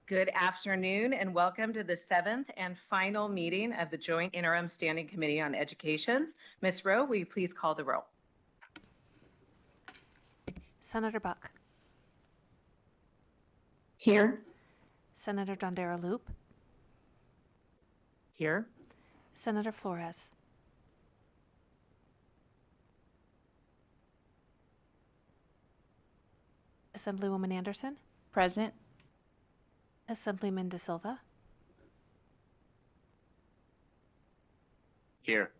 Good afternoon and welcome to the 7th and final meeting of the Joint Interim Standing Committee on Education. Ms. Rowe, will you please call the roll? Senator Buck. Here. Senator Dondera Loop. Here. Senator Flores. Assemblywoman Anderson. Present. Assemblyman De Silva. Here.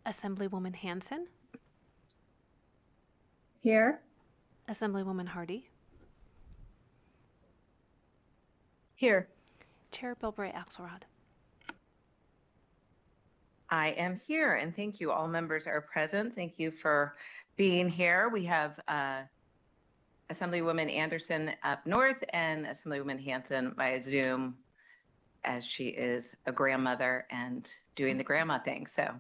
Assemblywoman Hanson. Here. Assemblywoman Hardy. Here. Chair Bilbray Axelrod. I am here and thank you. All members are present. Thank you for being here. We have Assemblywoman Anderson up north and Assemblywoman Hanson via Zoom as she is a grandmother and doing the grandma thing. So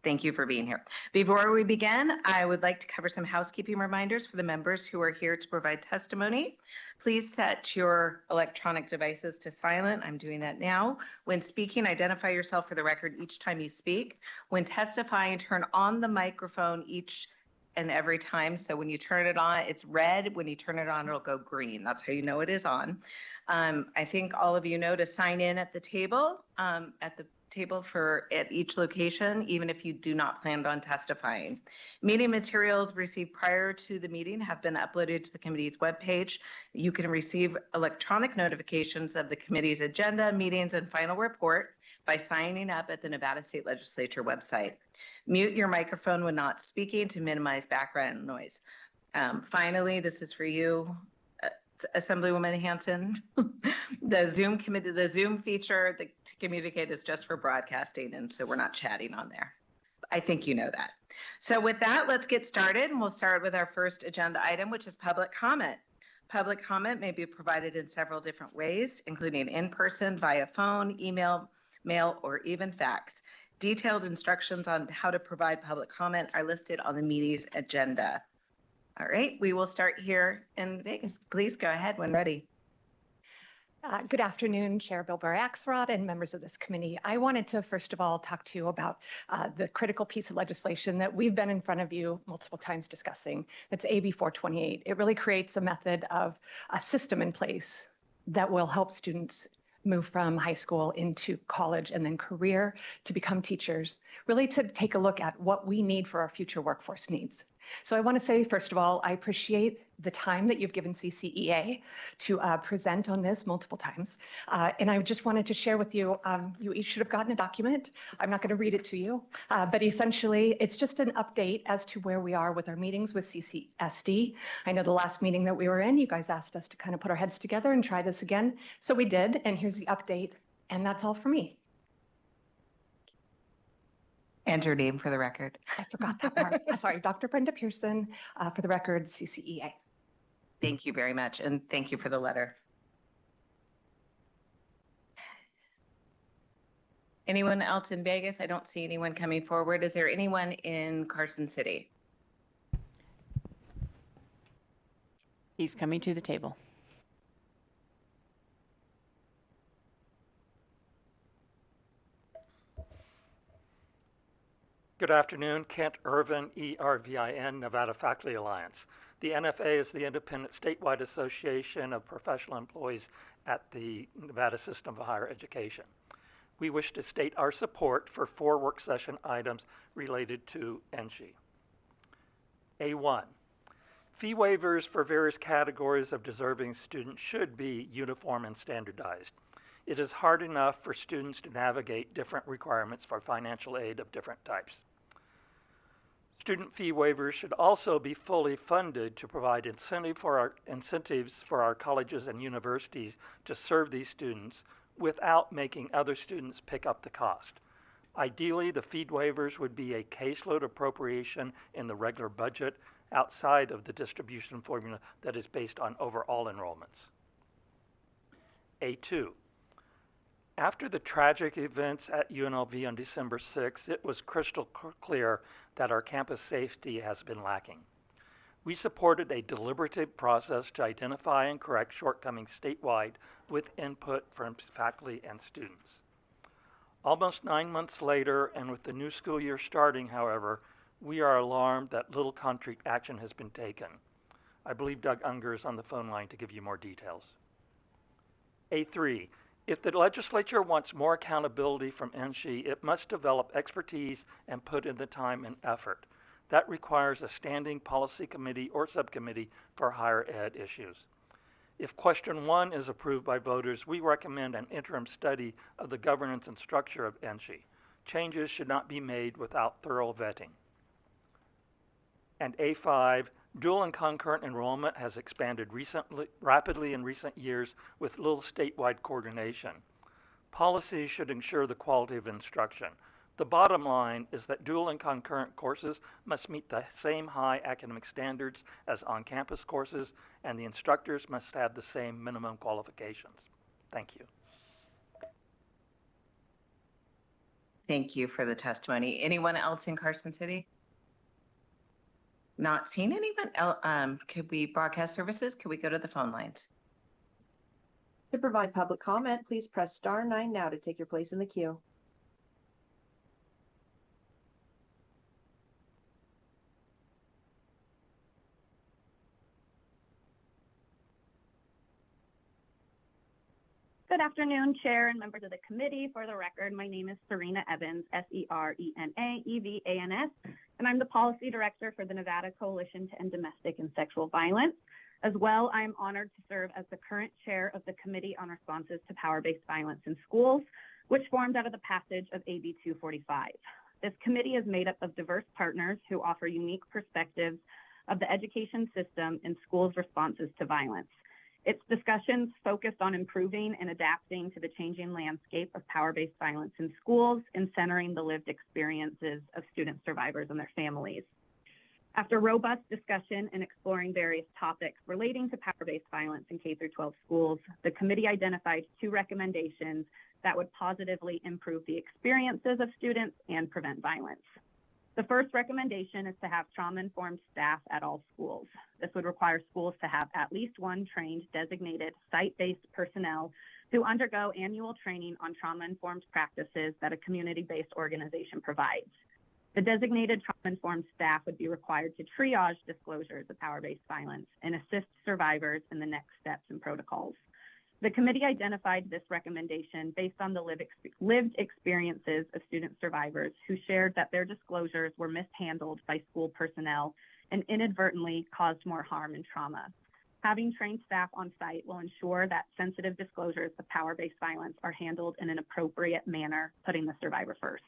thank you for being here. Before we begin, I would like to cover some housekeeping reminders for the members who are here to provide testimony. Please set your electronic devices to silent. I'm doing that now. When speaking, identify yourself for the record each time you speak. When testifying, turn on the microphone each and every time. So when you turn it on, it's red. When you turn it on, it'll go green. That's how you know it is on. I think all of you know to sign in at the table at each location, even if you do not plan on testifying. Meeting materials received prior to the meeting have been uploaded to the committee's webpage. You can receive electronic notifications of the committee's agenda, meetings, and final report by signing up at the Nevada State Legislature website. Mute your microphone when not speaking to minimize background noise. Finally, this is for you, Assemblywoman Hanson. The Zoom feature to communicate is just for broadcasting, and so we're not chatting on there. I think you know that. So with that, let's get started, and we'll start with our first agenda item, which is public comment. Public comment may be provided in several different ways, including in person, via phone, email, mail, or even fax. Detailed instructions on how to provide public comment are listed on the meeting's agenda. All right, we will start here in Vegas. Please go ahead when ready. Good afternoon, Chair Bilbray Axelrod and members of this committee. I wanted to first of all talk to you about the critical piece of legislation that we've been in front of you multiple times discussing. That's AB 428. It really creates a method of a system in place that will help students move from high school into college and then career to become teachers, really to take a look at what we need for our future workforce needs. So I want to say, first of all, I appreciate the time that you've given CCEA to present on this multiple times. And I just wanted to share with you, you each should have gotten a document. I'm not going to read it to you, but essentially it's just an update as to where we are with our meetings with CCSD. I know the last meeting that we were in, you guys asked us to kind of put our heads together and try this again. So we did, and here's the update, and that's all for me. And your name for the record. I forgot that part. Sorry, Dr. Brenda Pearson, for the record, CCEA. Thank you very much, and thank you for the letter. Anyone else in Vegas? I don't see anyone coming forward. Is there anyone in Carson City? He's coming to the table. Good afternoon, Kent Irvin, ERVIN, Nevada Faculty Alliance. The NFA is the independent statewide association of professional employees at the Nevada System of Higher Education. We wish to state our support for 4 work session items related to NSHE. A1, fee waivers for various categories of deserving students should be uniform and standardized. It is hard enough for students to navigate different requirements for financial aid of different types. Student fee waivers should also be fully funded to provide incentives for our colleges and universities to serve these students without making other students pick up the cost. Ideally, the fee waivers would be a caseload appropriation in the regular budget outside of the distribution formula that is based on overall enrollments. A2. After the tragic events at UNLV on December 6th, it was crystal clear that our campus safety has been lacking. We supported a deliberative process to identify and correct shortcomings statewide with input from faculty and students. Almost 9 months later, and with the new school year starting, however, we are alarmed that little concrete action has been taken. I believe Doug Unger is on the phone line to give you more details. A3, if the legislature wants more accountability from NSHE, it must develop expertise and put in the time and effort. That requires a standing policy committee or subcommittee for higher ed issues. If question 1 is approved by voters, we recommend an interim study of the governance and structure of NSHE. Changes should not be made without thorough vetting. And A5, dual and concurrent enrollment has expanded rapidly in recent years with little statewide coordination. Policies should ensure the quality of instruction. The bottom line is that dual and concurrent courses must meet the same high academic standards as on-campus courses, and the instructors must have the same minimum qualifications. Thank you. Thank you for the testimony. Anyone else in Carson City? Not seeing anyone else. Could we broadcast services? Could we go to the phone lines? To provide public comment, please press *9 now to take your place in the queue. Good afternoon, Chair and members of the committee. For the record, my name is Serena Evans, SERENAEVANS, and I'm the Policy Director for the Nevada Coalition to End Domestic and Sexual Violence. As well, I am honored to serve as the current chair of the Committee on Responses to Power-Based Violence in Schools, which formed out of the passage of AB 245. This committee is made up of diverse partners who offer unique perspectives of the education system and schools' responses to violence. Its discussions focused on improving and adapting to the changing landscape of power-based violence in schools and centering the lived experiences of student survivors and their families. After robust discussion and exploring various topics relating to power-based violence in K-12 schools, the committee identified 2 recommendations that would positively improve the experiences of students and prevent violence. The first recommendation is to have trauma-informed staff at all schools. This would require schools to have at least 1 trained, designated, site-based personnel who undergo annual training on trauma-informed practices that a community-based organization provides. The designated trauma-informed staff would be required to triage disclosures of power-based violence and assist survivors in the next steps and protocols. The committee identified this recommendation based on the lived experiences of student survivors who shared that their disclosures were mishandled by school personnel and inadvertently caused more harm and trauma. Having trained staff on site will ensure that sensitive disclosures of power-based violence are handled in an appropriate manner, putting the survivor first.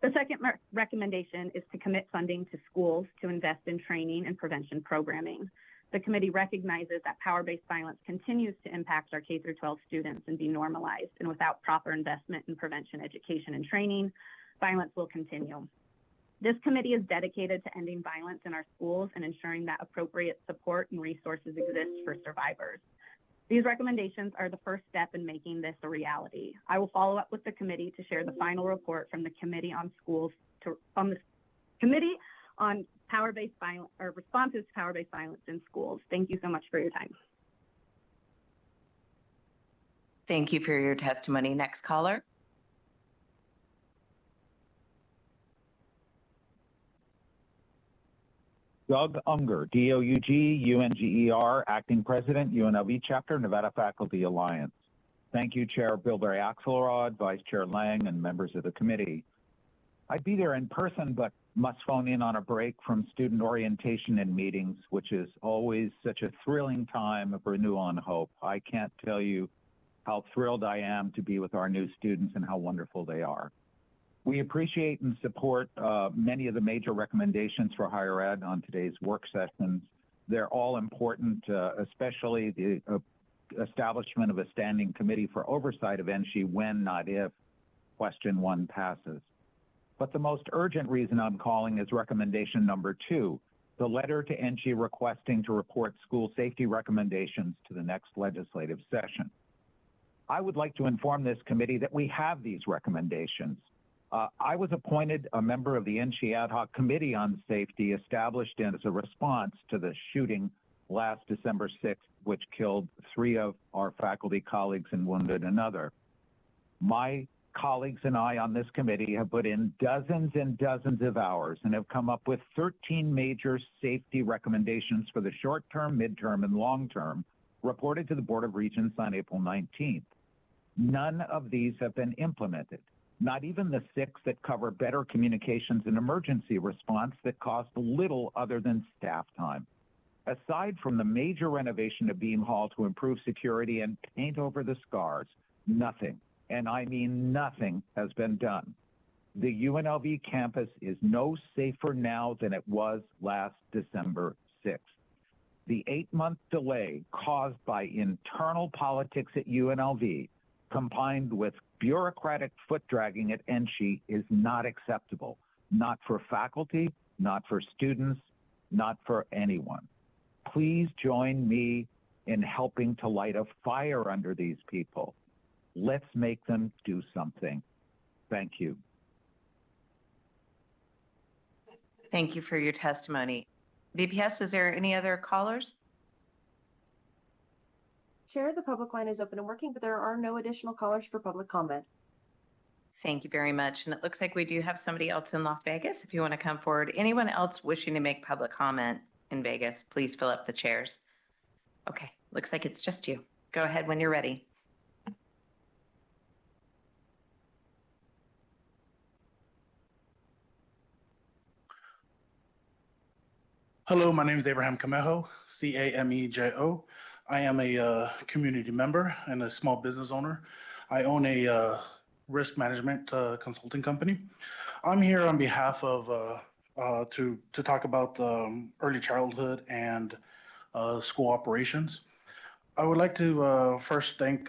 The second recommendation is to commit funding to schools to invest in training and prevention programming. The committee recognizes that power-based violence continues to impact our K-12 students and be normalized, and without proper investment in prevention, education, and training, violence will continue. This committee is dedicated to ending violence in our schools and ensuring that appropriate support and resources exist for survivors. These recommendations are the first step in making this a reality. I will follow up with the committee to share the final report from the Committee on Power-Based Violence or Responses to Power-Based Violence in Schools. Thank you so much for your time. Thank you for your testimony. Next caller. Doug Unger, D-O-U-G-U-N-G-E-R, Acting President, UNLV Chapter, Nevada Faculty Alliance. Thank you, Chair Bilberry Axelrod, Vice Chair Lang, and members of the committee. I'd be there in person, but must phone in on a break from student orientation and meetings, which is always such a thrilling time of renewal and hope. I can't tell you how thrilled I am to be with our new students and how wonderful they are. We appreciate and support many of the major recommendations for higher ed on today's work sessions. They're all important, especially the establishment of a standing committee for oversight of NSHE when, not if, question 1 passes. But the most urgent reason I'm calling is recommendation number 2, the letter to NSHE requesting to report school safety recommendations to the next legislative session. I would like to inform this committee that we have these recommendations. I was appointed a member of the NC Ad Hoc Committee on Safety, established as a response to the shooting last December 6th, which killed 3 of our faculty colleagues and wounded another. My colleagues and I on this committee have put in dozens and dozens of hours and have come up with 13 major safety recommendations for the short term, midterm, and long term, reported to the Board of Regents on April 19th. None of these have been implemented, not even the 6 that cover better communications and emergency response that cost little other than staff time. Aside from the major renovation of Beam Hall to improve security and paint over the scars, nothing, and I mean nothing, has been done. The UNLV campus is no safer now than it was last December 6th. The 8-month delay caused by internal politics at UNLV, combined with bureaucratic foot dragging at NC, is not acceptable. Not for faculty, not for students, not for anyone. Please join me in helping to light a fire under these people. Let's make them do something. Thank you. Thank you for your testimony. BPS, is there any other callers? Chair, the public line is open and working, but there are no additional callers for public comment. Thank you very much. And it looks like we do have somebody else in Las Vegas. If you want to come forward, anyone else wishing to make public comment in Vegas, please fill up the chairs. Okay, looks like it's just you. Go ahead when you're ready. Hello, my name is Abraham Camejo, Camejo. I am a community member and a small business owner. I own a risk management consulting company. I'm here on behalf of to talk about early childhood and school operations. I would like to first thank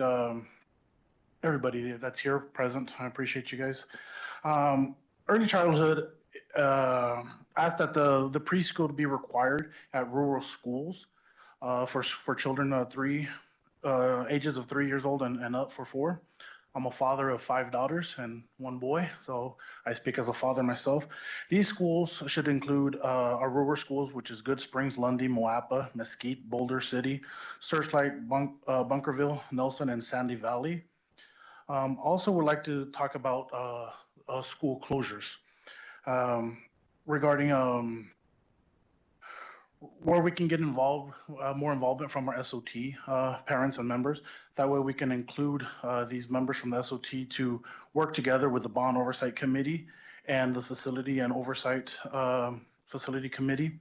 everybody that's here present. I appreciate you guys. Early childhood asked that the preschool to be required at rural schools for children ages of 3 years old and up for 4. I'm a father of 5 daughters and 1 boy, so I speak as a father myself. These schools should include our rural schools, which is Good Springs, Lundy, Moapa, Mesquite, Boulder City, Searchlight, Bunkerville, Nelson, and Sandy Valley. Also would like to talk about school closures. Regarding where we can get involved, more involvement from our SOT parents and members. That way we can include these members from the SOT to work together with the Bond Oversight Committee and the Facility and Oversight Facility Committee,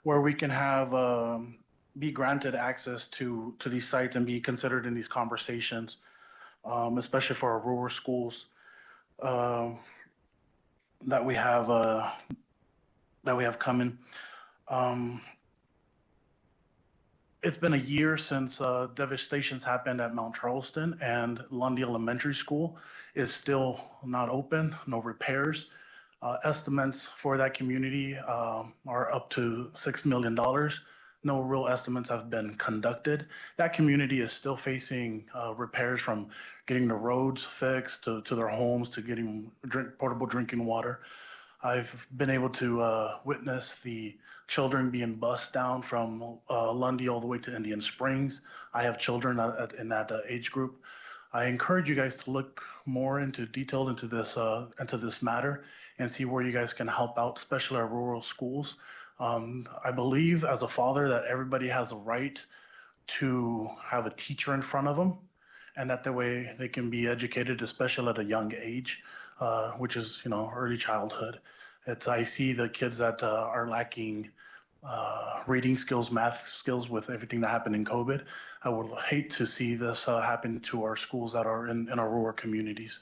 where we can have be granted access to these sites and be considered in these conversations, especially for our rural schools that we have coming. It's been a year since devastations happened at Mount Charleston, and Lundy Elementary School is still not open, no repairs. Estimates for that community are up to $6 million. No real estimates have been conducted. That community is still facing repairs, from getting the roads fixed to their homes, to getting portable drinking water. I've been able to witness the children being bused down from Lundy all the way to Indian Springs. I have children in that age group. I encourage you guys to look more into this matter and see where you guys can help out, especially our rural schools. I believe as a father that everybody has a right to have a teacher in front of them, and that the way they can be educated, especially at a young age, which is, early childhood. I see the kids that are lacking reading skills, math skills with everything that happened in COVID. I would hate to see this happen to our schools that are in our rural communities.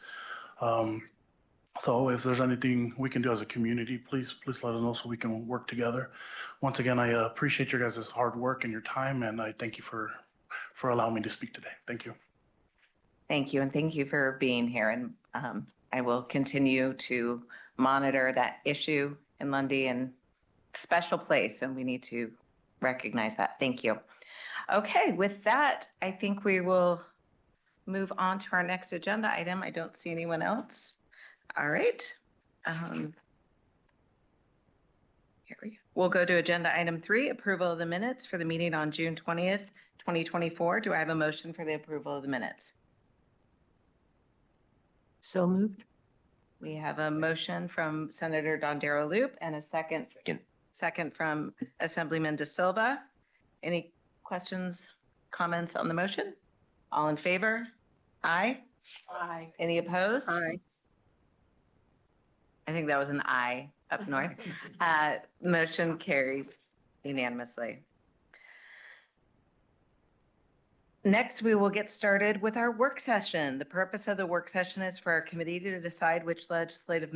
So if there's anything we can do as a community, please let us know so we can work together. Once again, I appreciate your guys' hard work and your time, and I thank you for allowing me to speak today. Thank you. Thank you, and thank you for being here. And I will continue to monitor that issue in Lundy, and special place, and we need to recognize that. Thank you. Okay, with that, I think we will move on to our next agenda item. I don't see anyone else. All right. Here we go. We'll go to agenda item 3, approval of the minutes for the meeting on June 20th, 2024. Do I have a motion for the approval of the minutes? So moved. We have a motion from Senator Dondero Loop and a second from Assemblyman De Silva. Any questions, comments on the motion? All in favor? Aye. Aye. Any opposed? Aye. I think that was an aye up north. Motion carries unanimously. Next, we will get started with our work session. The purpose of the work session is for our committee to decide which legislative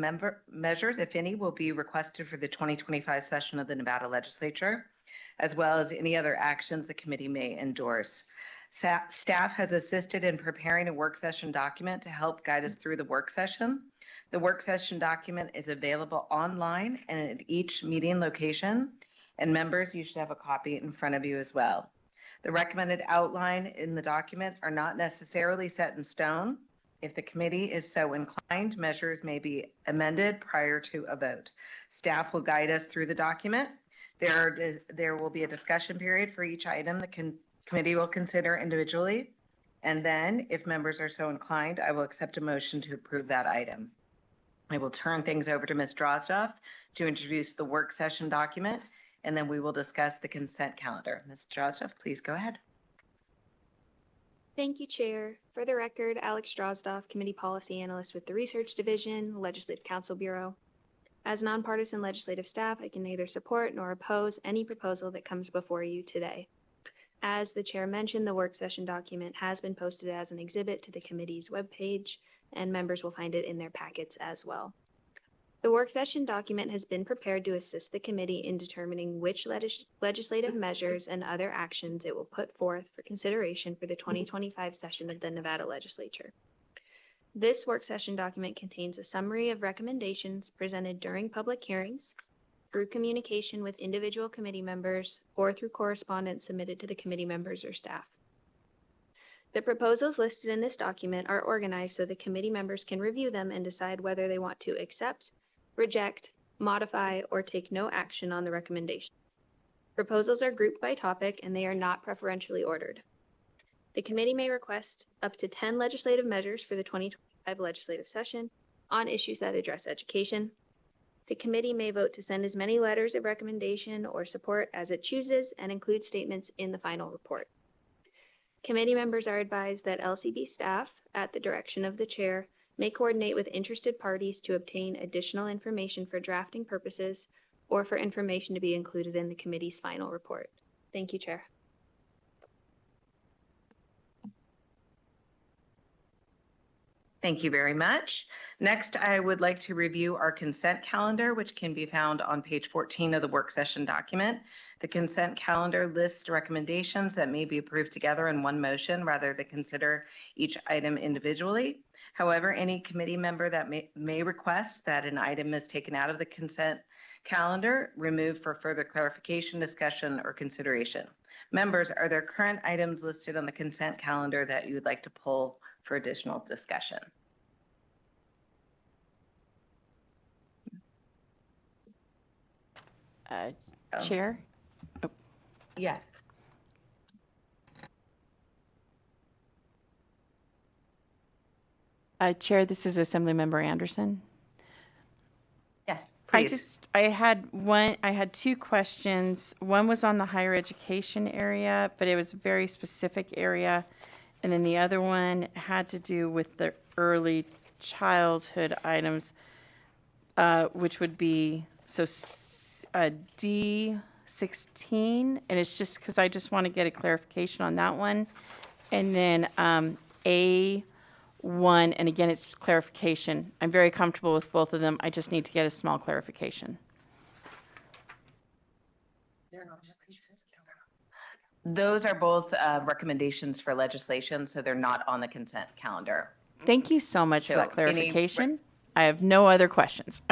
measures, if any, will be requested for the 2025 session of the Nevada Legislature, as well as any other actions the committee may endorse. Staff has assisted in preparing a work session document to help guide us through the work session. The work session document is available online and at each meeting location, and members, you should have a copy in front of you as well. The recommended outline in the document are not necessarily set in stone. If the committee is so inclined, measures may be amended prior to a vote. Staff will guide us through the document. There will be a discussion period for each item the committee will consider individually. And then, if members are so inclined, I will accept a motion to approve that item. I will turn things over to Ms. Drozdoff to introduce the work session document, and then we will discuss the consent calendar. Ms. Drozdoff, please go ahead. Thank you, Chair. For the record, Alex Drozdoff, Committee Policy Analyst with the Research Division, Legislative Council Bureau. As nonpartisan legislative staff, I can neither support nor oppose any proposal that comes before you today. As the Chair mentioned, the work session document has been posted as an exhibit to the committee's webpage, and members will find it in their packets as well. The work session document has been prepared to assist the committee in determining which legislative measures and other actions it will put forth for consideration for the 2025 session of the Nevada Legislature. This work session document contains a summary of recommendations presented during public hearings, through communication with individual committee members, or through correspondence submitted to the committee members or staff. The proposals listed in this document are organized so the committee members can review them and decide whether they want to accept, reject, modify, or take no action on the recommendations. Proposals are grouped by topic and they are not preferentially ordered. The committee may request up to 10 legislative measures for the 2025 legislative session on issues that address education. The committee may vote to send as many letters of recommendation or support as it chooses and include statements in the final report. Committee members are advised that LCB staff, at the direction of the chair, may coordinate with interested parties to obtain additional information for drafting purposes or for information to be included in the committee's final report. Thank you, Chair. Thank you very much. Next, I would like to review our consent calendar, which can be found on page 14 of the work session document. The consent calendar lists recommendations that may be approved together in one motion rather than consider each item individually. However, any committee member that may request that an item is taken out of the consent calendar, removed for further clarification, discussion, or consideration. Members, are there current items listed on the consent calendar that you would like to pull for additional discussion? Chair? Yes. Chair, this is Assemblymember Anderson. Yes, please. I had two questions. One was on the higher education area, but it was a very specific area. And then the other one had to do with the early childhood items, which would be, D16. And it's just because I just want to get a clarification on that one. And then A1, and again, it's clarification. I'm very comfortable with both of them. I just need to get a small clarification. Those are both recommendations for legislation, so they're not on the consent calendar. Thank you so much for So that clarification. I have no other questions.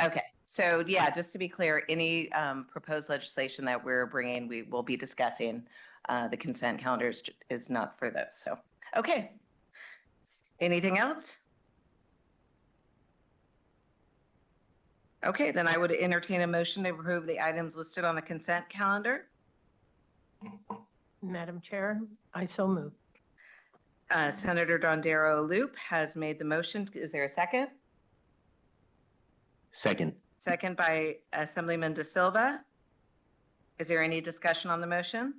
Okay, so yeah, just to be clear, any proposed legislation that we're bringing, we will be discussing. The consent calendar is not for those, so. Okay. Anything else? Okay, then I would entertain a motion to approve the items listed on the consent calendar. Madam Chair, I so move. Senator Dondero Loop has made the motion. Is there a second? Second. Second by Assemblyman De Silva. Is there any discussion on the motion?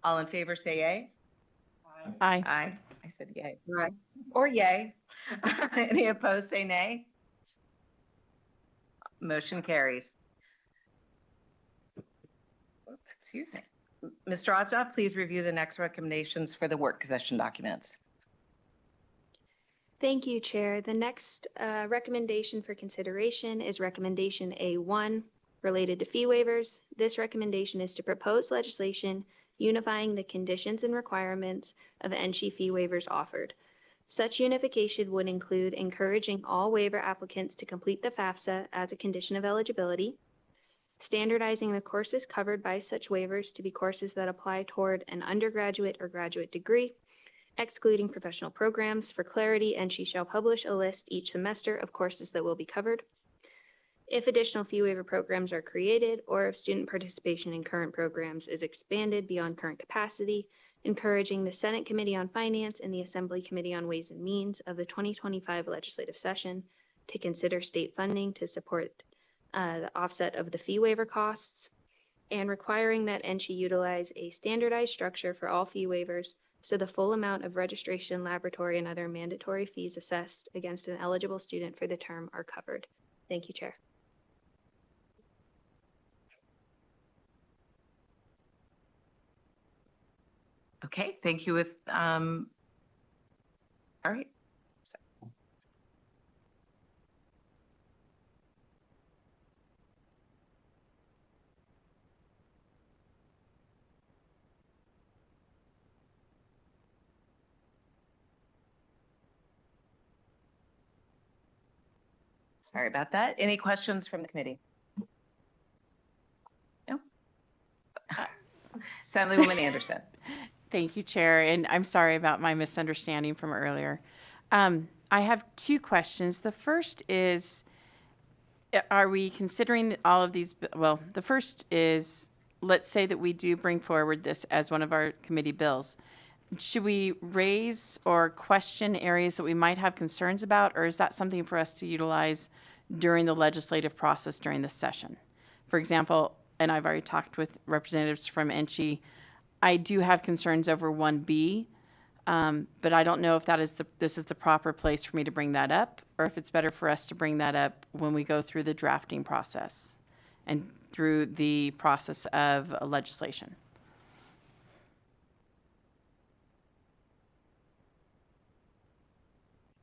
All in favor say yay. Aye. Aye. I said yay. Aye. Or yay. Any opposed say nay. Motion carries. Excuse me. Ms. Drozdoff, please review the next recommendations for the work session documents. Thank you, Chair. The next recommendation for consideration is recommendation A1 related to fee waivers. This recommendation is to propose legislation unifying the conditions and requirements of NSHE fee waivers offered. Such unification would include encouraging all waiver applicants to complete the FAFSA as a condition of eligibility, standardizing the courses covered by such waivers to be courses that apply toward an undergraduate or graduate degree, excluding professional programs. For clarity, NSHE shall publish a list each semester of courses that will be covered. If additional fee waiver programs are created, or if student participation in current programs is expanded beyond current capacity, encouraging the Senate Committee on Finance and the Assembly Committee on Ways and Means of the 2025 legislative session to consider state funding to support the offset of the fee waiver costs, and requiring that NSHE utilize a standardized structure for all fee waivers so the full amount of registration, laboratory, and other mandatory fees assessed against an eligible student for the term are covered. Thank you, Chair. Okay, thank you. All right. Sorry about that. Any questions from the committee? No? Assemblywoman Anderson. Thank you, Chair, and I'm sorry about my misunderstanding from earlier. I have two questions. The first is, are we considering all of these? Well, the first is, let's say that we do bring forward this as one of our committee bills. Should we raise or question areas that we might have concerns about, or is that something for us to utilize during the legislative process during this session? For example, and I've already talked with representatives from NSHE, I do have concerns over 1B, but I don't know if this is the proper place for me to bring that up, or if it's better for us to bring that up when we go through the drafting process and through the process of legislation.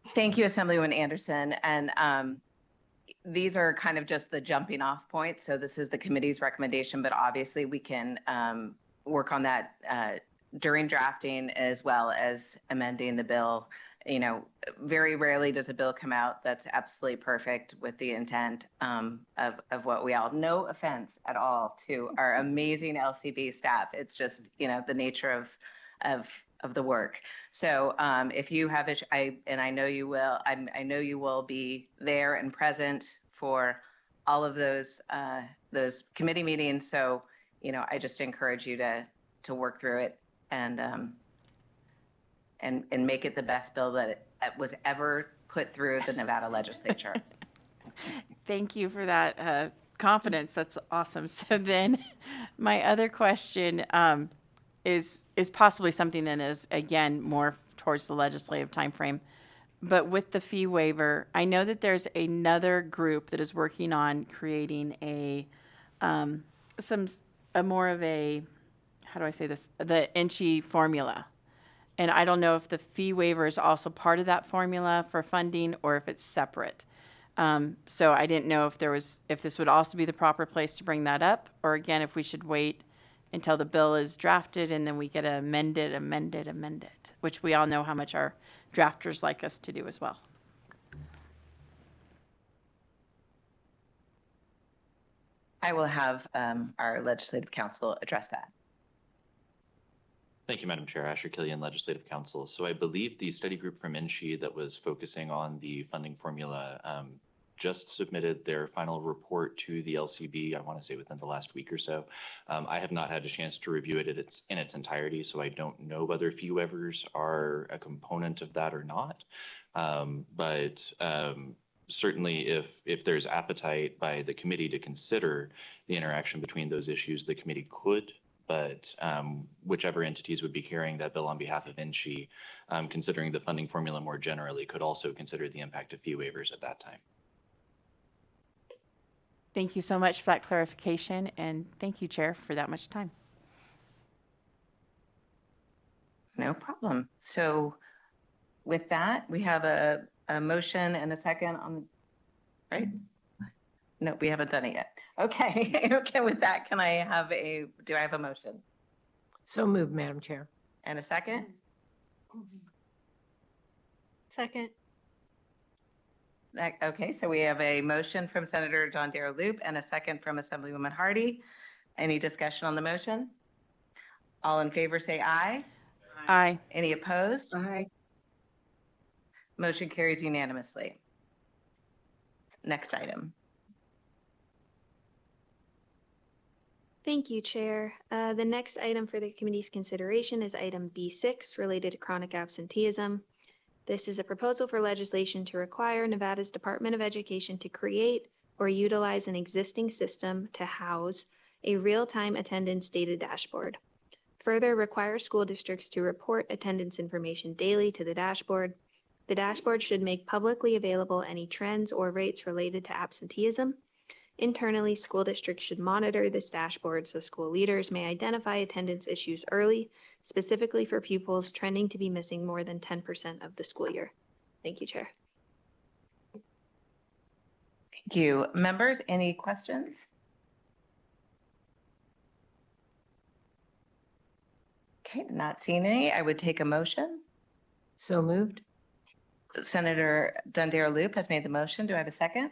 Thank you, Assemblywoman Anderson. And these are kind of just the jumping off points. So this is the committee's recommendation, but obviously we can work on that during drafting as well as amending the bill. You know, very rarely does a bill come out that's absolutely perfect with the intent of what we all, no offense at all to our amazing LCB staff. It's just, you know, the nature of the work. So if you have and I know you will, I know you will be there and present for all of those committee meetings. So, you know, I just encourage you to work through it and make it the best bill that it was ever put through the Nevada Legislature. Thank you for that confidence. That's awesome. So then my other question is possibly something that is, again, more towards the legislative timeframe. But with the fee waiver, I know that there's another group that is working on creating more of a, how do I say this, the NSHE formula. And I don't know if the fee waiver is also part of that formula for funding or if it's separate. So I didn't know if this would also be the proper place to bring that up, or again, if we should wait until the bill is drafted and then we get amended, which we all know how much our drafters like us to do as well. I will have our legislative counsel address that. Thank you, Madam Chair. Asher Killian, Legislative Counsel. So I believe the study group from NSHE that was focusing on the funding formula just submitted their final report to the LCB, I want to say within the last week or so. I have not had a chance to review it in its entirety, so I don't know whether fee waivers are a component of that or not. But certainly if there's appetite by the committee to consider the interaction between those issues, the committee could. But whichever entities would be carrying that bill on behalf of INSHE, considering the funding formula more generally, could also consider the impact of fee waivers at that time. Thank you so much for that clarification, and thank you, Chair, for that much time. No problem. So with that, we have a motion and a second on, right? No, we haven't done it yet. Okay. Okay, with that, do I have a motion? So moved, Madam Chair. And a second? Second. Okay, so we have a motion from Senator John Darrow Loop and a second from Assemblywoman Hardy. Any discussion on the motion? All in favor say aye. Aye. Any opposed? Aye. Motion carries unanimously. Next item. Thank you, Chair. The next item for the committee's consideration is item B6, related to chronic absenteeism. This is a proposal for legislation to require Nevada's Department of Education to create or utilize an existing system to house a real-time attendance data dashboard. Further, require school districts to report attendance information daily to the dashboard. The dashboard should make publicly available any trends or rates related to absenteeism. Internally, school districts should monitor this dashboard so school leaders may identify attendance issues early, specifically for pupils trending to be missing more than 10% of the school year. Thank you, Chair. Thank you. Members, any questions? Okay, not seeing any. I would take a motion. So moved. Senator Darrow Loop has made the motion. Do I have a second?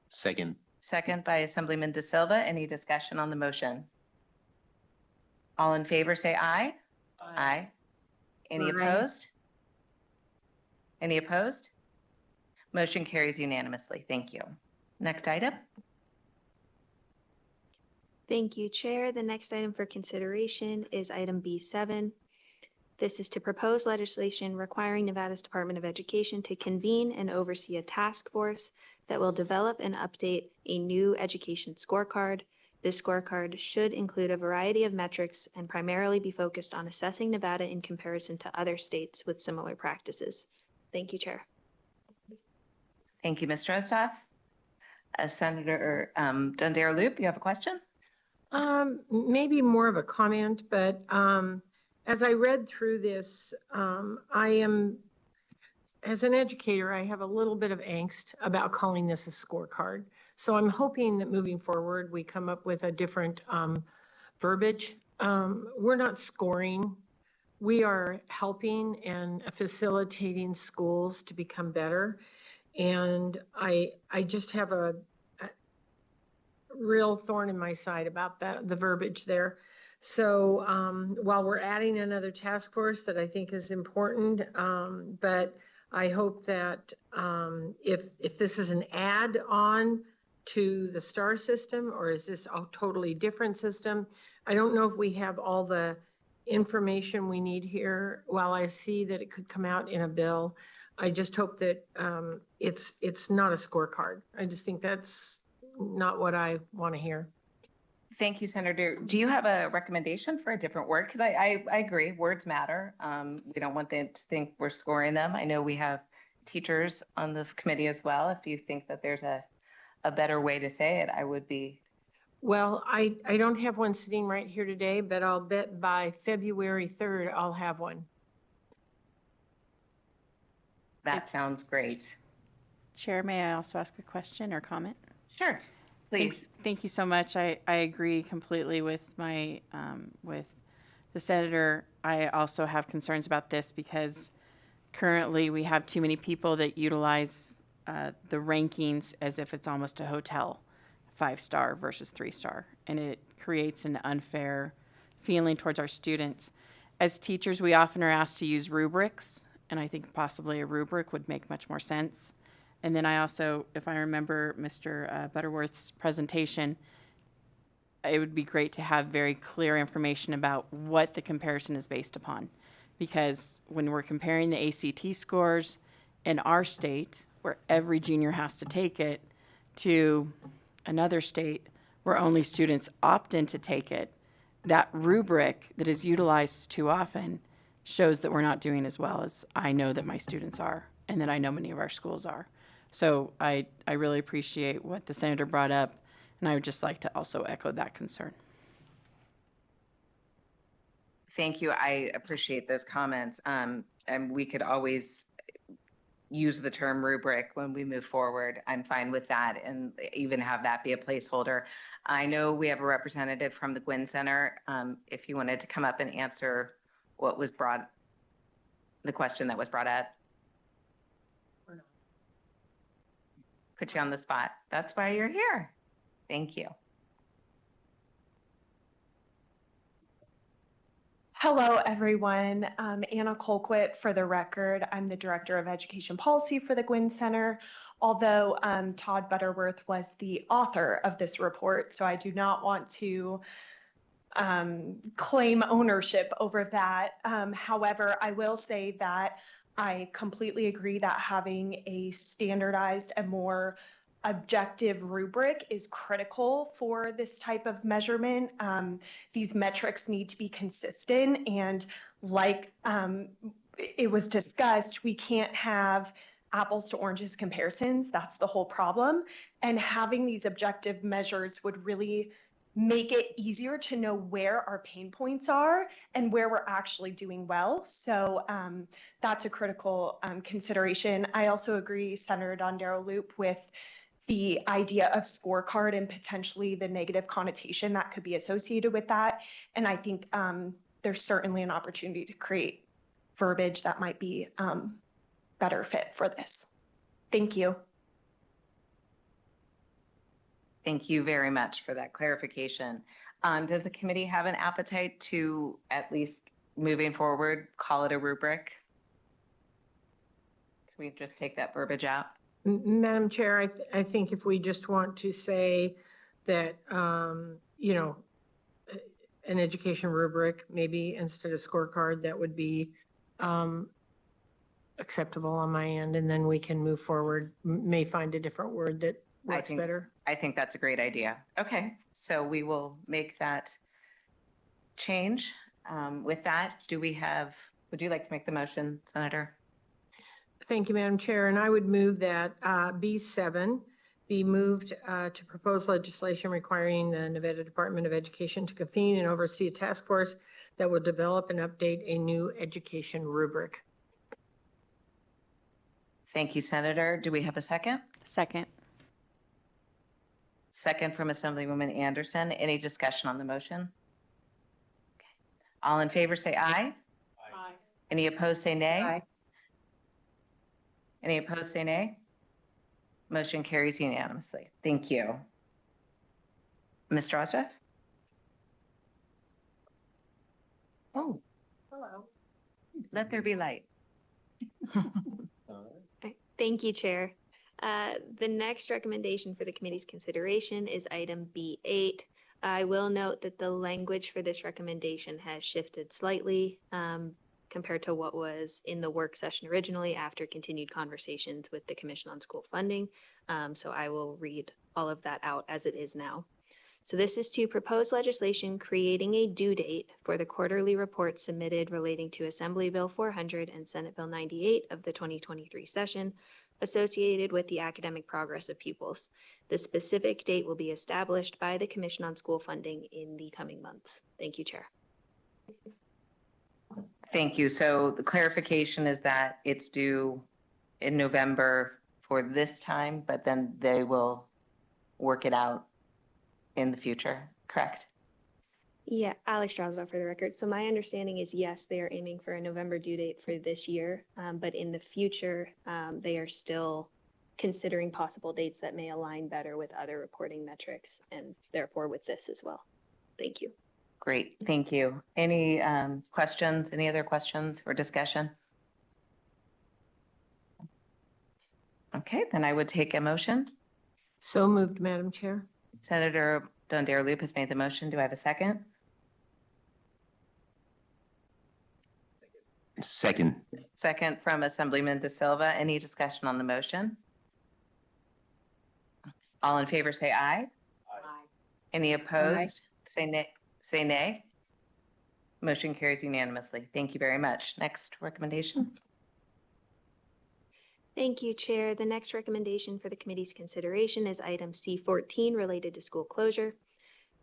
Second. Second by Assemblyman De Silva. Any discussion on the motion? All in favor say aye. Aye. Any opposed? Any opposed? Motion carries unanimously. Thank you. Next item. Thank you, Chair. The next item for consideration is item B7. This is to propose legislation requiring Nevada's Department of Education to convene and oversee a task force that will develop and update a new education scorecard. This scorecard should include a variety of metrics and primarily be focused on assessing Nevada in comparison to other states with similar practices. Thank you, Chair. Thank you, Ms. Drozdoff. Senator Darrow Loop, you have a question? Maybe more of a comment, but as I read through this, as an educator, I have a little bit of angst about calling this a scorecard. So I'm hoping that moving forward, we come up with a different verbiage. We're not scoring. We are helping and facilitating schools to become better. And I just have a real thorn in my side about the verbiage there. So while we're adding another task force that I think is important, but I hope that if this is an add-on to the STAR system, or is this a totally different system? I don't know if we have all the information we need here. While I see that it could come out in a bill, I just hope that it's not a scorecard. I just think that's not what I want to hear. Thank you, Senator. Do you have a recommendation for a different word? Because I agree, words matter. We don't want them to think we're scoring them. I know we have teachers on this committee as well. If you think that there's a better way to say it, I would be. Well, I don't have one sitting right here today, but I'll bet by February 3rd, I'll have one. That sounds great. Chair, may I also ask a question or comment? Sure, please. Thank you so much. I agree completely with my with the senator. I also have concerns about this because currently we have too many people that utilize the rankings as if it's almost a hotel, 5-star versus 3-star, and it creates an unfair feeling towards our students. As teachers, we often are asked to use rubrics and I think possibly a rubric would make much more sense. And then I also, if I remember Mr. Butterworth's presentation, it would be great to have very clear information about what the comparison is based upon. Because when we're comparing the ACT scores in our state, where every junior has to take it, to another state where only students opt in to take it, that rubric that is utilized too often shows that we're not doing as well as I know that my students are, and that I know many of our schools are. So I really appreciate what the senator brought up, and I would just like to also echo that concern. Thank you. I appreciate those comments. And we could always use the term rubric when we move forward. I'm fine with that, and even have that be a placeholder. I know we have a representative from the Gwynn Center. If you wanted to come up and answer what was the question that was brought up. Put you on the spot. That's why you're here. Thank you. Hello, everyone. Anna Colquitt, for the record. I'm the Director of Education Policy for the Gwynn Center, although Todd Butterworth was the author of this report, so I do not want to claim ownership over that. However, I will say that I completely agree that having a standardized and more objective rubric is critical for this type of measurement. These metrics need to be consistent, and like it was discussed, we can't have apples to oranges comparisons. That's the whole problem. And having these objective measures would really make it easier to know where our pain points are and where we're actually doing well. So that's a critical consideration. I also agree, Senator Dondero Loop, with the idea of scorecard and potentially the negative connotation that could be associated with that. And I think there's certainly an opportunity to create verbiage that might be better fit for this. Thank you. Thank you very much for that clarification. Does the committee have an appetite to, at least moving forward, call it a rubric? Can we just take that verbiage out? Madam Chair, I think if we just want to say that, you know, an education rubric, maybe instead of scorecard, that would be acceptable on my end, and then we can move forward, may find a different word that works better. I think that's a great idea. Okay, so we will make that change. With that, would you like to make the motion, Senator? Thank you, Madam Chair. And I would move that B7 be moved to propose legislation requiring the Nevada Department of Education to convene and oversee a task force that will develop and update a new education rubric. Thank you, Senator. Do we have a second? Second. Second from Assemblywoman Anderson. Any discussion on the motion? Okay. All in favor say aye. Aye. Any opposed say nay. Aye. Any opposed say nay. Motion carries unanimously. Thank you. Ms. Drozdeff? Oh, Hello. let there be light. Thank you, Chair. The next recommendation for the committee's consideration is item B8. I will note that the language for this recommendation has shifted slightly compared to what was in the work session originally after continued conversations with the Commission on School Funding. So I will read all of that out as it is now. So this is to propose legislation creating a due date for the quarterly reports submitted relating to Assembly Bill 400 and Senate Bill 98 of the 2023 session associated with the academic progress of pupils. The specific date will be established by the Commission on School Funding in the coming months. Thank you, Chair. Thank you. So the clarification is that it's due in November for this time, but then they will work it out in the future, correct? Yeah, Alex Drozdoff for the record. So my understanding is, yes, they are aiming for a November due date for this year, but in the future, they are still considering possible dates that may align better with other reporting metrics and therefore with this as well. Thank you. Great, thank you. Any questions, any other questions or discussion? Okay, then I would take a motion. So moved, Madam Chair. Senator Dondero-Loop has made the motion. Do I have a second? Second. Second from Assemblyman De Silva. Any discussion on the motion? All in favor say aye. Aye. Any opposed? Say nay. Say nay. Motion carries unanimously. Thank you very much. Next recommendation. Thank you, Chair. The next recommendation for the committee's consideration is item C14 related to school closure.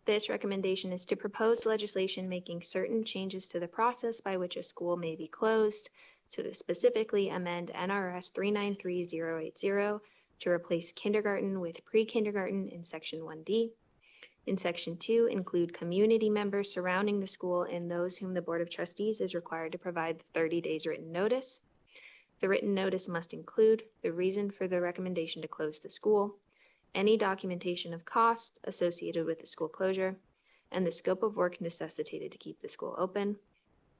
This recommendation is to propose legislation making certain changes to the process by which a school may be closed, so to specifically amend NRS 393080 to replace kindergarten with pre-kindergarten in Section 1D. In Section 2, include community members surrounding the school and those whom the Board of Trustees is required to provide 30 days written notice. The written notice must include the reason for the recommendation to close the school, any documentation of costs associated with the school closure, and the scope of work necessitated to keep the school open.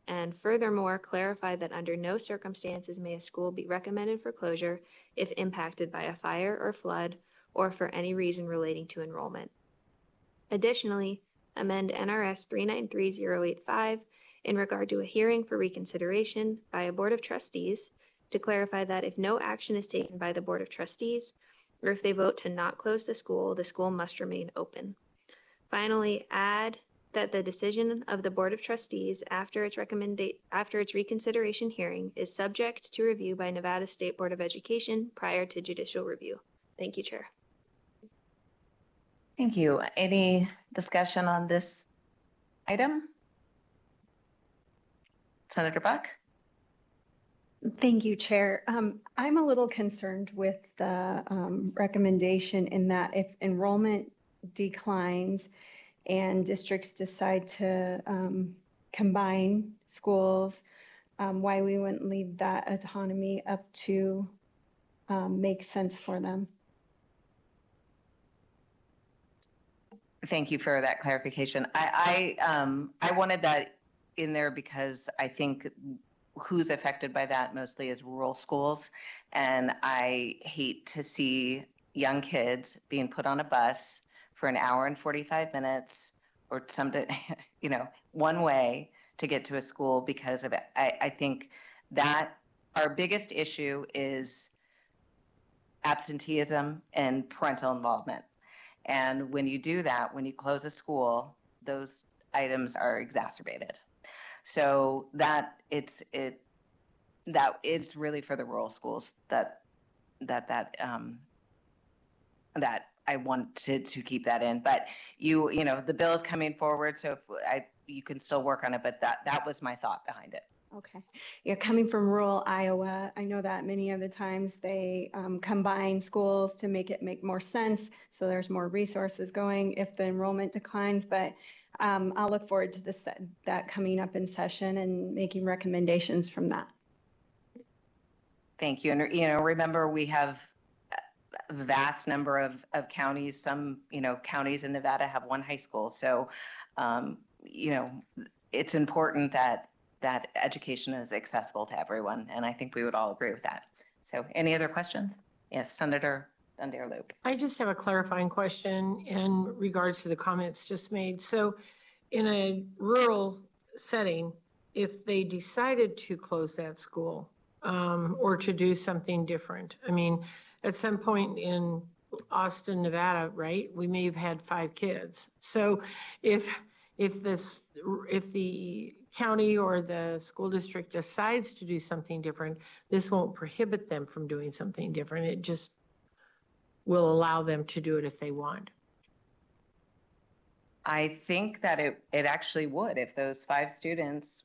And furthermore, clarify that under no circumstances may a school be recommended for closure if impacted by a fire or flood or for any reason relating to enrollment. Additionally, amend NRS 393085 in regard to a hearing for reconsideration by a Board of Trustees to clarify that if no action is taken by the Board of Trustees, or if they vote to not close the school must remain open. Finally, add that the decision of the Board of Trustees after its reconsideration hearing is subject to review by Nevada State Board of Education prior to judicial review. Thank you, Chair. Thank you. Any discussion on this item? Senator Buck? Thank you, Chair. I'm a little concerned with the recommendation in that if enrollment declines and districts decide to combine schools, why we wouldn't leave that autonomy up to make sense for them. Thank you for that clarification. I wanted that in there because I think who's affected by that mostly is rural schools. And I hate to see young kids being put on a bus for an hour and 45 minutes or one way to get to a school because of it. I think that our biggest issue is absenteeism and parental involvement. And when you do that, when you close a school, those items are exacerbated. So that is really for the rural schools that I wanted to keep that in. But the bill is coming forward, so you can still work on it. But that was my thought behind it. Okay. Yeah, coming from rural Iowa, I know that many of the times they combine schools to make it make more sense. So there's more resources going if the enrollment declines. But I'll look forward to that coming up in session and making recommendations from that. Thank you. And remember, we have a vast number of counties. Some counties in Nevada have one high school. So it's important that education is accessible to everyone. And I think we would all agree with that. So any other questions? Yes, Senator Dondero-Loop. I just have a clarifying question in regards to the comments just made. So in a rural setting, if they decided to close that school or to do something different, I mean, at some point in Austin, Nevada, right, we may have had 5 kids. So if the county or the school district decides to do something different, this won't prohibit them from doing something different. It just will allow them to do it if they want. I think that it actually would. If those 5 students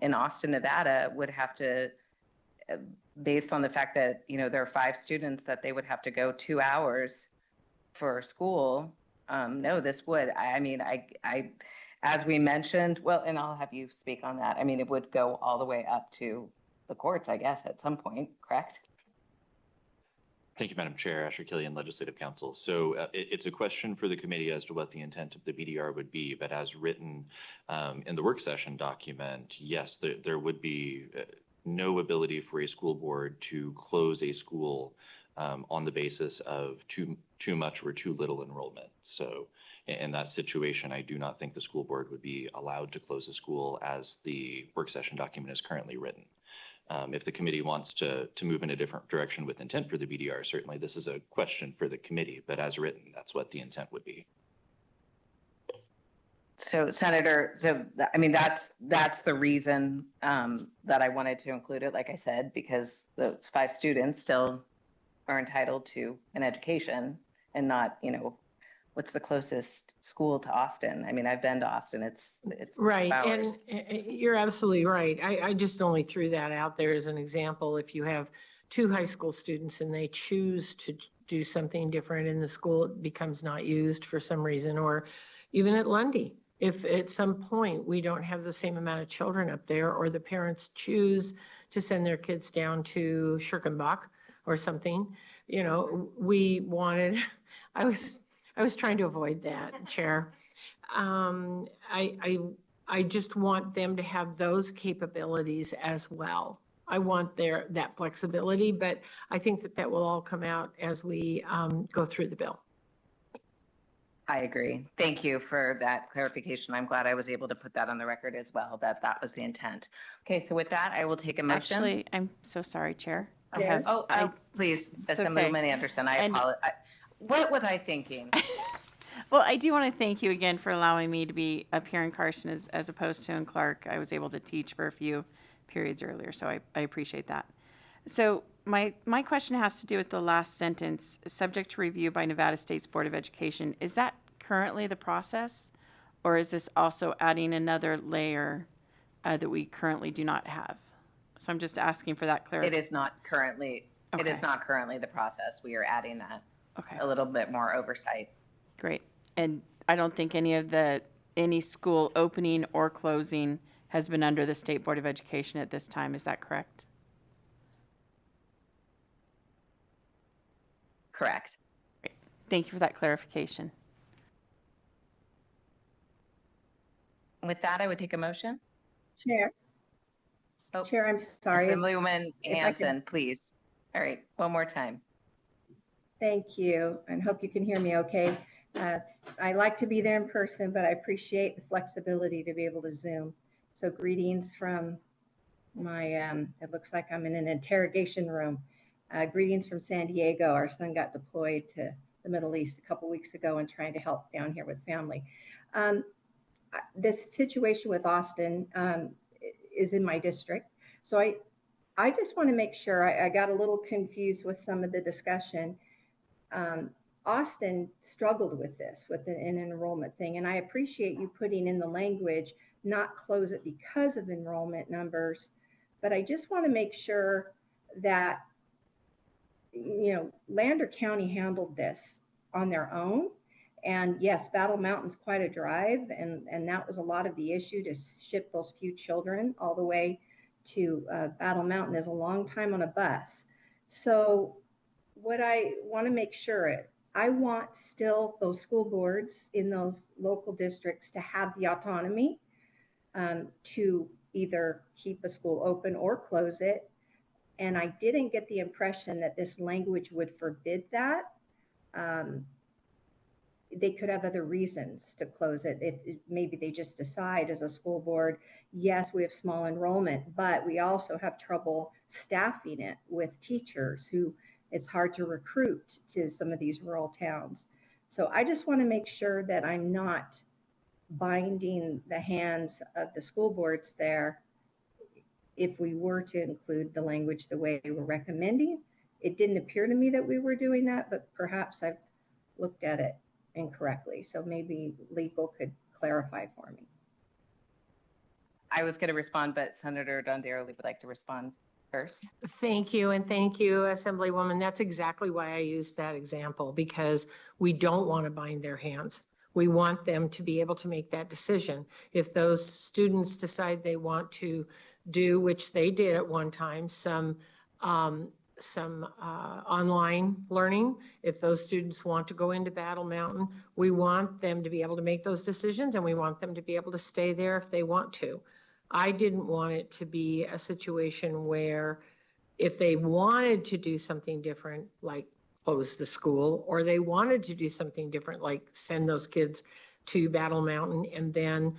in Austin, Nevada would have to, based on the fact that, there are 5 students that they would have to go 2 hours for school, no, this would. I mean, as we mentioned, well, and I'll have you speak on that. I mean, it would go all the way up to the courts, I guess, at some point, correct? Thank you, Madam Chair. Asher Killian, Legislative Counsel. So it's a question for the committee as to what the intent of the BDR would be, but as written in the work session document, yes, there would be no ability for a school board to close a school on the basis of too much or too little enrollment. So in that situation, I do not think the school board would be allowed to close the school as the work session document is currently written. If the committee wants to move in a different direction with intent for the BDR, certainly this is a question for the committee, but as written, that's what the intent would be. So Senator, I mean, that's the reason that I wanted to include it, like I said, because those 5 students still are entitled to an education and not, what's the closest school to Austin? I mean, I've been to Austin. It's Right, hours. and you're absolutely right. I just only threw that out there as an example. If you have 2 high school students and they choose to do something different in the school, it becomes not used for some reason, or even at Lundy. If at some point we don't have the same amount of children up there, or the parents choose to send their kids down to Schirkenbach or something, we wanted, I was trying to avoid that, Chair. I just want them to have those capabilities as well. I want that flexibility, but I think that will all come out as we go through the bill. I agree. Thank you for that clarification. I'm glad I was able to put that on the record as well, that was the intent. Okay, so with that, I will take a motion. Actually, I'm so sorry, Chair. Please, Assemblywoman Anderson, I apologize. What was I thinking? Well, I do want to thank you again for allowing me to be up here in Carson as opposed to in Clark. I was able to teach for a few periods earlier, so I appreciate that. So my question has to do with the last sentence, subject to review by Nevada State's Board of Education. Is that currently the process, or is this also adding another layer that we currently do not have? So I'm just asking for that clarity. It is not currently. Okay. It is not currently the process. We are adding that. Okay. A little bit more oversight. Great. And I don't think any school opening or closing has been under the State Board of Education at this time. Is that correct? Correct. Great. Thank you for that clarification. With that, I would take a motion. Chair. Oh, Chair, I'm sorry. Assemblywoman Hanson, please. All right, one more time. Thank you, and hope you can hear me okay. I like to be there in person, but I appreciate the flexibility to be able to Zoom. So greetings from my, it looks like I'm in an interrogation room. Greetings from San Diego. Our son got deployed to the Middle East a couple weeks ago and trying to help down here with family. This situation with Austin is in my district. So I just want to make sure, I got a little confused with some of the discussion. Austin struggled with this, with an enrollment thing. And I appreciate you putting in the language, not close it because of enrollment numbers. But I just want to make sure that, Lander County handled this on their own. And yes, Battle Mountain's quite a drive. And that was a lot of the issue, to ship those few children all the way to Battle Mountain is a long time on a bus. So what I want to make sure, I want still those school boards in those local districts to have the autonomy to either keep a school open or close it. And I didn't get the impression that this language would forbid that. They could have other reasons to close it. If maybe they just decide as a school board, yes, we have small enrollment, but we also have trouble staffing it with teachers who it's hard to recruit to some of these rural towns. So I just want to make sure that I'm not binding the hands of the school boards there. If we were to include the language the way we're recommending, it didn't appear to me that we were doing that, but perhaps I've looked at it incorrectly. So maybe legal could clarify for me. I was going to respond, but Senator Dondero would like to respond first. Thank you. And thank you, Assemblywoman. That's exactly why I used that example, because we don't want to bind their hands. We want them to be able to make that decision. If those students decide they want to do, which they did at one time, some online learning, if those students want to go into Battle Mountain, we want them to be able to make those decisions, and we want them to be able to stay there if they want to. I didn't want it to be a situation where If they wanted to do something different, like close the school, or they wanted to do something different, like send those kids to Battle Mountain, and then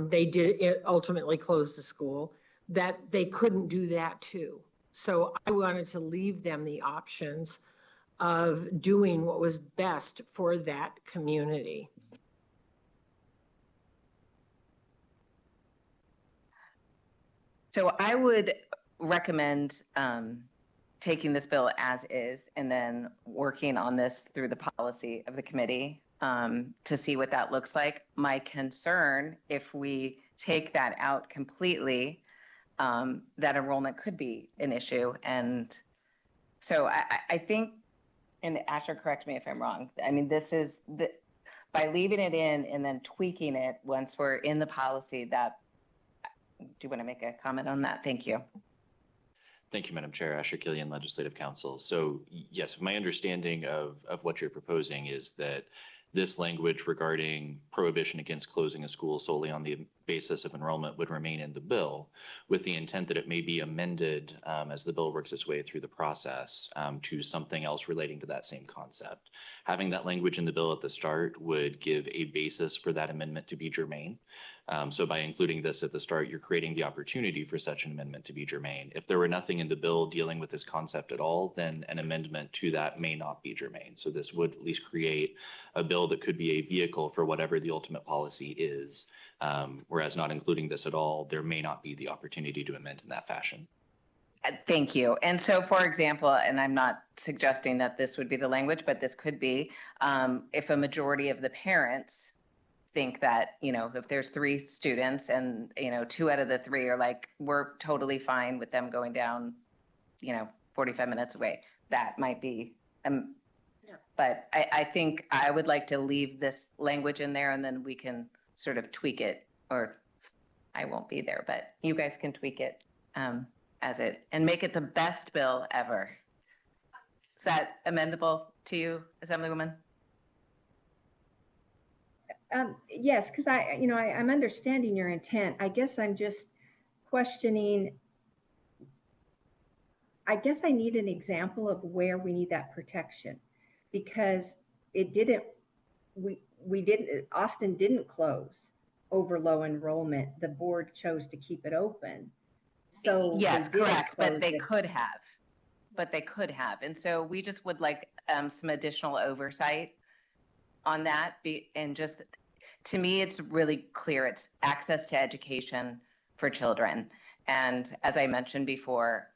they did ultimately close the school, that they couldn't do that too. So I wanted to leave them the options of doing what was best for that community. So I would recommend taking this bill as is and then working on this through the policy of the committee to see what that looks like. My concern, if we take that out completely, that enrollment could be an issue. And so I think, and Asher, correct me if I'm wrong, I mean, this is, by leaving it in and then tweaking it once we're in the policy, that, do you want to make a comment on that? Thank you. Thank you, Madam Chair. Asher Killian, Legislative Counsel. So yes, my understanding of what you're proposing is that this language regarding prohibition against closing a school solely on the basis of enrollment would remain in the bill, with the intent that it may be amended as the bill works its way through the process to something else relating to that same concept. Having that language in the bill at the start would give a basis for that amendment to be germane. So by including this at the start, you're creating the opportunity for such an amendment to be germane. If there were nothing in the bill dealing with this concept at all, then an amendment to that may not be germane. So this would at least create a bill that could be a vehicle for whatever the ultimate policy is. Whereas not including this at all, there may not be the opportunity to amend in that fashion. Thank you. And so, for example, and I'm not suggesting that this would be the language, but this could be, if a majority of the parents think that, you know, if there's 3 students and, you know, 2 out of the 3 are like, we're totally fine with them going down, you know, 45 minutes away, that might be, but I think I would like to leave this language in there and then we can sort of tweak it, or I won't be there, but you guys can tweak it as it, and make it the best bill ever. Is that amendable to you, Assemblywoman? Yes, because I'm understanding your intent. I guess I'm just questioning. I guess I need an example of where we need that protection, because it didn't. We didn't. Austin didn't close over low enrollment. The board chose to keep it open. So yes, correct. But they could have. But they could have, and so we just would like some additional oversight on that. And just, to me, it's really clear. It's access to education for children. And as I mentioned before,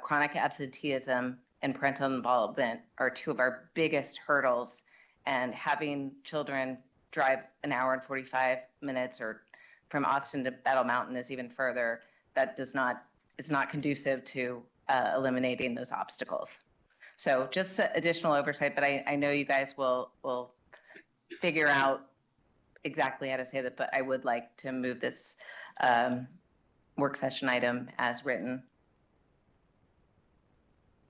chronic absenteeism and parental involvement are 2 of our biggest hurdles. And having children drive an hour and 45 minutes, or from Austin to Battle Mountain is even further, that it's not conducive to eliminating those obstacles. So just additional oversight, but I know you guys will figure out exactly how to say that, but I would like to move this work session item as written.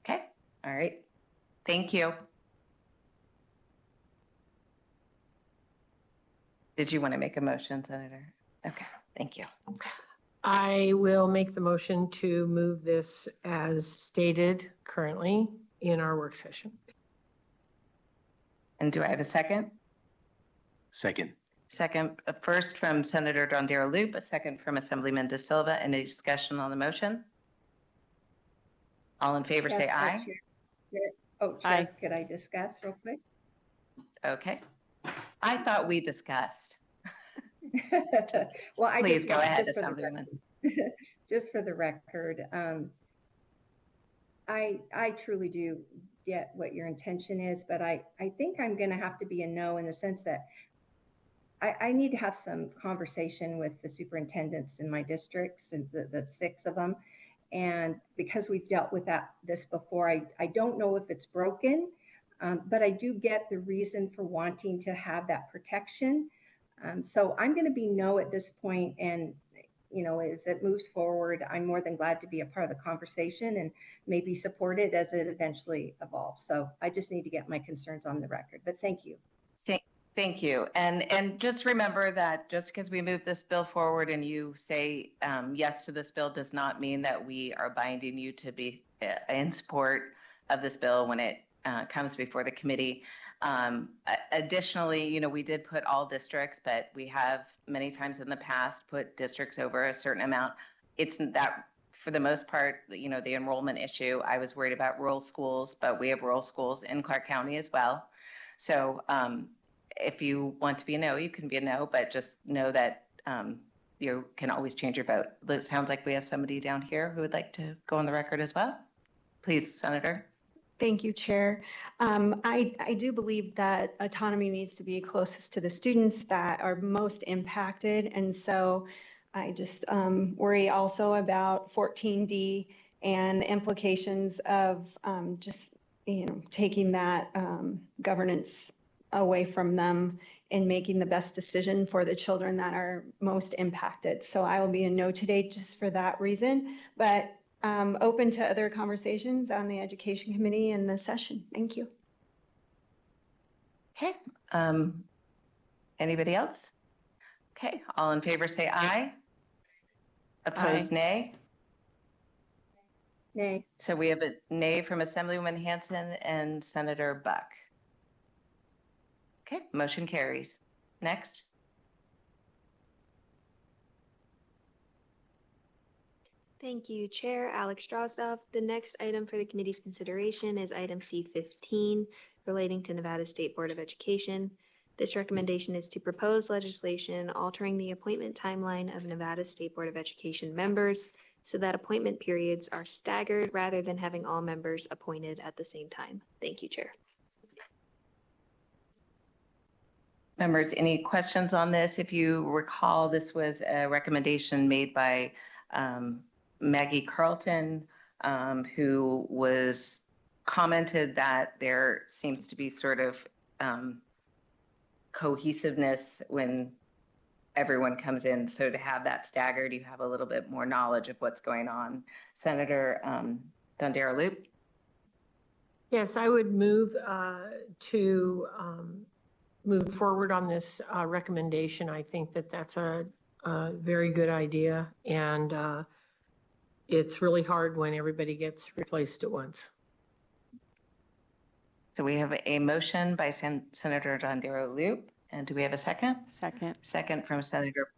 Okay, all right. Thank you. Did you want to make a motion, Senator? Okay, thank you. I will make the motion to move this as stated currently in our work session. And do I have a second? Second. Second, first from Senator Dondero Loop, a second from Assemblyman De Silva. Any discussion on the motion? All in favor, say aye. Chair, Aye. Could I discuss real quick? Okay. I thought we discussed. Well, Please go ahead, Assemblywoman. Just for the record, I truly do get what your intention is, but I think I'm going to have to be a no, in the sense that I need to have some conversation with the superintendents in my districts, and the 6 of them. And because we've dealt with this before, I don't know if it's broken, but I do get the reason for wanting to have that protection. So I'm going to be no at this point, and as it moves forward, I'm more than glad to be a part of the conversation and maybe support it as it eventually evolves. So I just need to get my concerns on the record, but thank you. Thank you. And just remember that just because we move this bill forward and you say yes to this bill does not mean that we are binding you to be in support of this bill when it comes before the committee. Additionally, you know, we did put all districts, but we have many times in the past put districts over a certain amount. It's that for the most part, you know, the enrollment issue, I was worried about rural schools, but we have rural schools in Clark County as well. So if you want to be a no, you can be a no, but just know that you can always change your vote. It sounds like we have somebody down here who would like to go on the record as well. Please, Senator. Thank you, Chair. I do believe that autonomy needs to be closest to the students that are most impacted. And so I just worry also about 14D and the implications of just, you know, taking that governance away from them and making the best decision for the children that are most impacted. So I will be a no today just for that reason, but open to other conversations on the Education Committee in this session. Thank you. Okay. Anybody else? Okay. All in favor say aye. Opposed, nay. Nay. So we have a nay from Assemblywoman Hanson and Senator Buck. Okay, motion carries. Next. Thank you, Chair Alex Drozdoff. The next item for the committee's consideration is item C15, relating to Nevada State Board of Education. This recommendation is to propose legislation altering the appointment timeline of Nevada State Board of Education members so that appointment periods are staggered rather than having all members appointed at the same time. Thank you, Chair. Members, any questions on this? If you recall, this was a recommendation made by Maggie Carlton, who was commented that there seems to be sort of cohesiveness when everyone comes in. So to have that staggered, you have a little bit more knowledge of what's going on. Senator Dondero Loop. Yes, I would move to move forward on this recommendation. I think that that's a very good idea, and it's really hard when everybody gets replaced at once. So we have a motion by Senator Dondero Loop, and do we have a second? Second. Second from Senator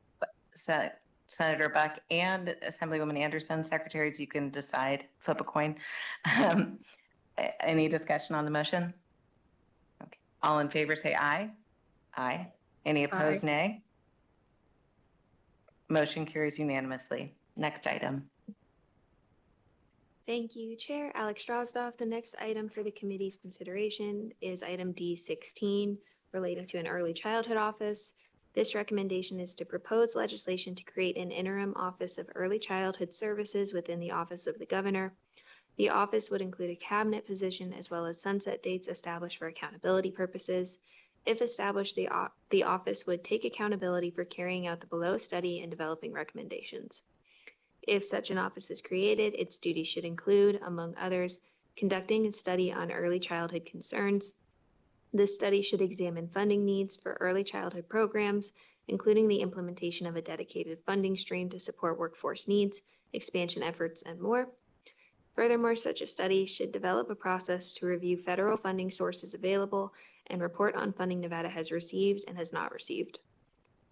Buck and Assemblywoman Anderson. Secretaries, you can decide, flip a coin. Any discussion on the motion? Okay. All in favor say aye. Aye. Any opposed, nay? Motion carries unanimously. Next item. Thank you, Chair Alex Drozdoff. The next item for the committee's consideration is item D16, relating to an early childhood office. This recommendation is to propose legislation to create an interim office of early childhood services within the office of the governor. The office would include a cabinet position as well as sunset dates established for accountability purposes. If established, the office would take accountability for carrying out the below study and developing recommendations. If such an office is created, its duties should include, among others, conducting a study on early childhood concerns. This study should examine funding needs for early childhood programs, including the implementation of a dedicated funding stream to support workforce needs, expansion efforts, and more. Furthermore, such a study should develop a process to review federal funding sources available and report on funding Nevada has received and has not received.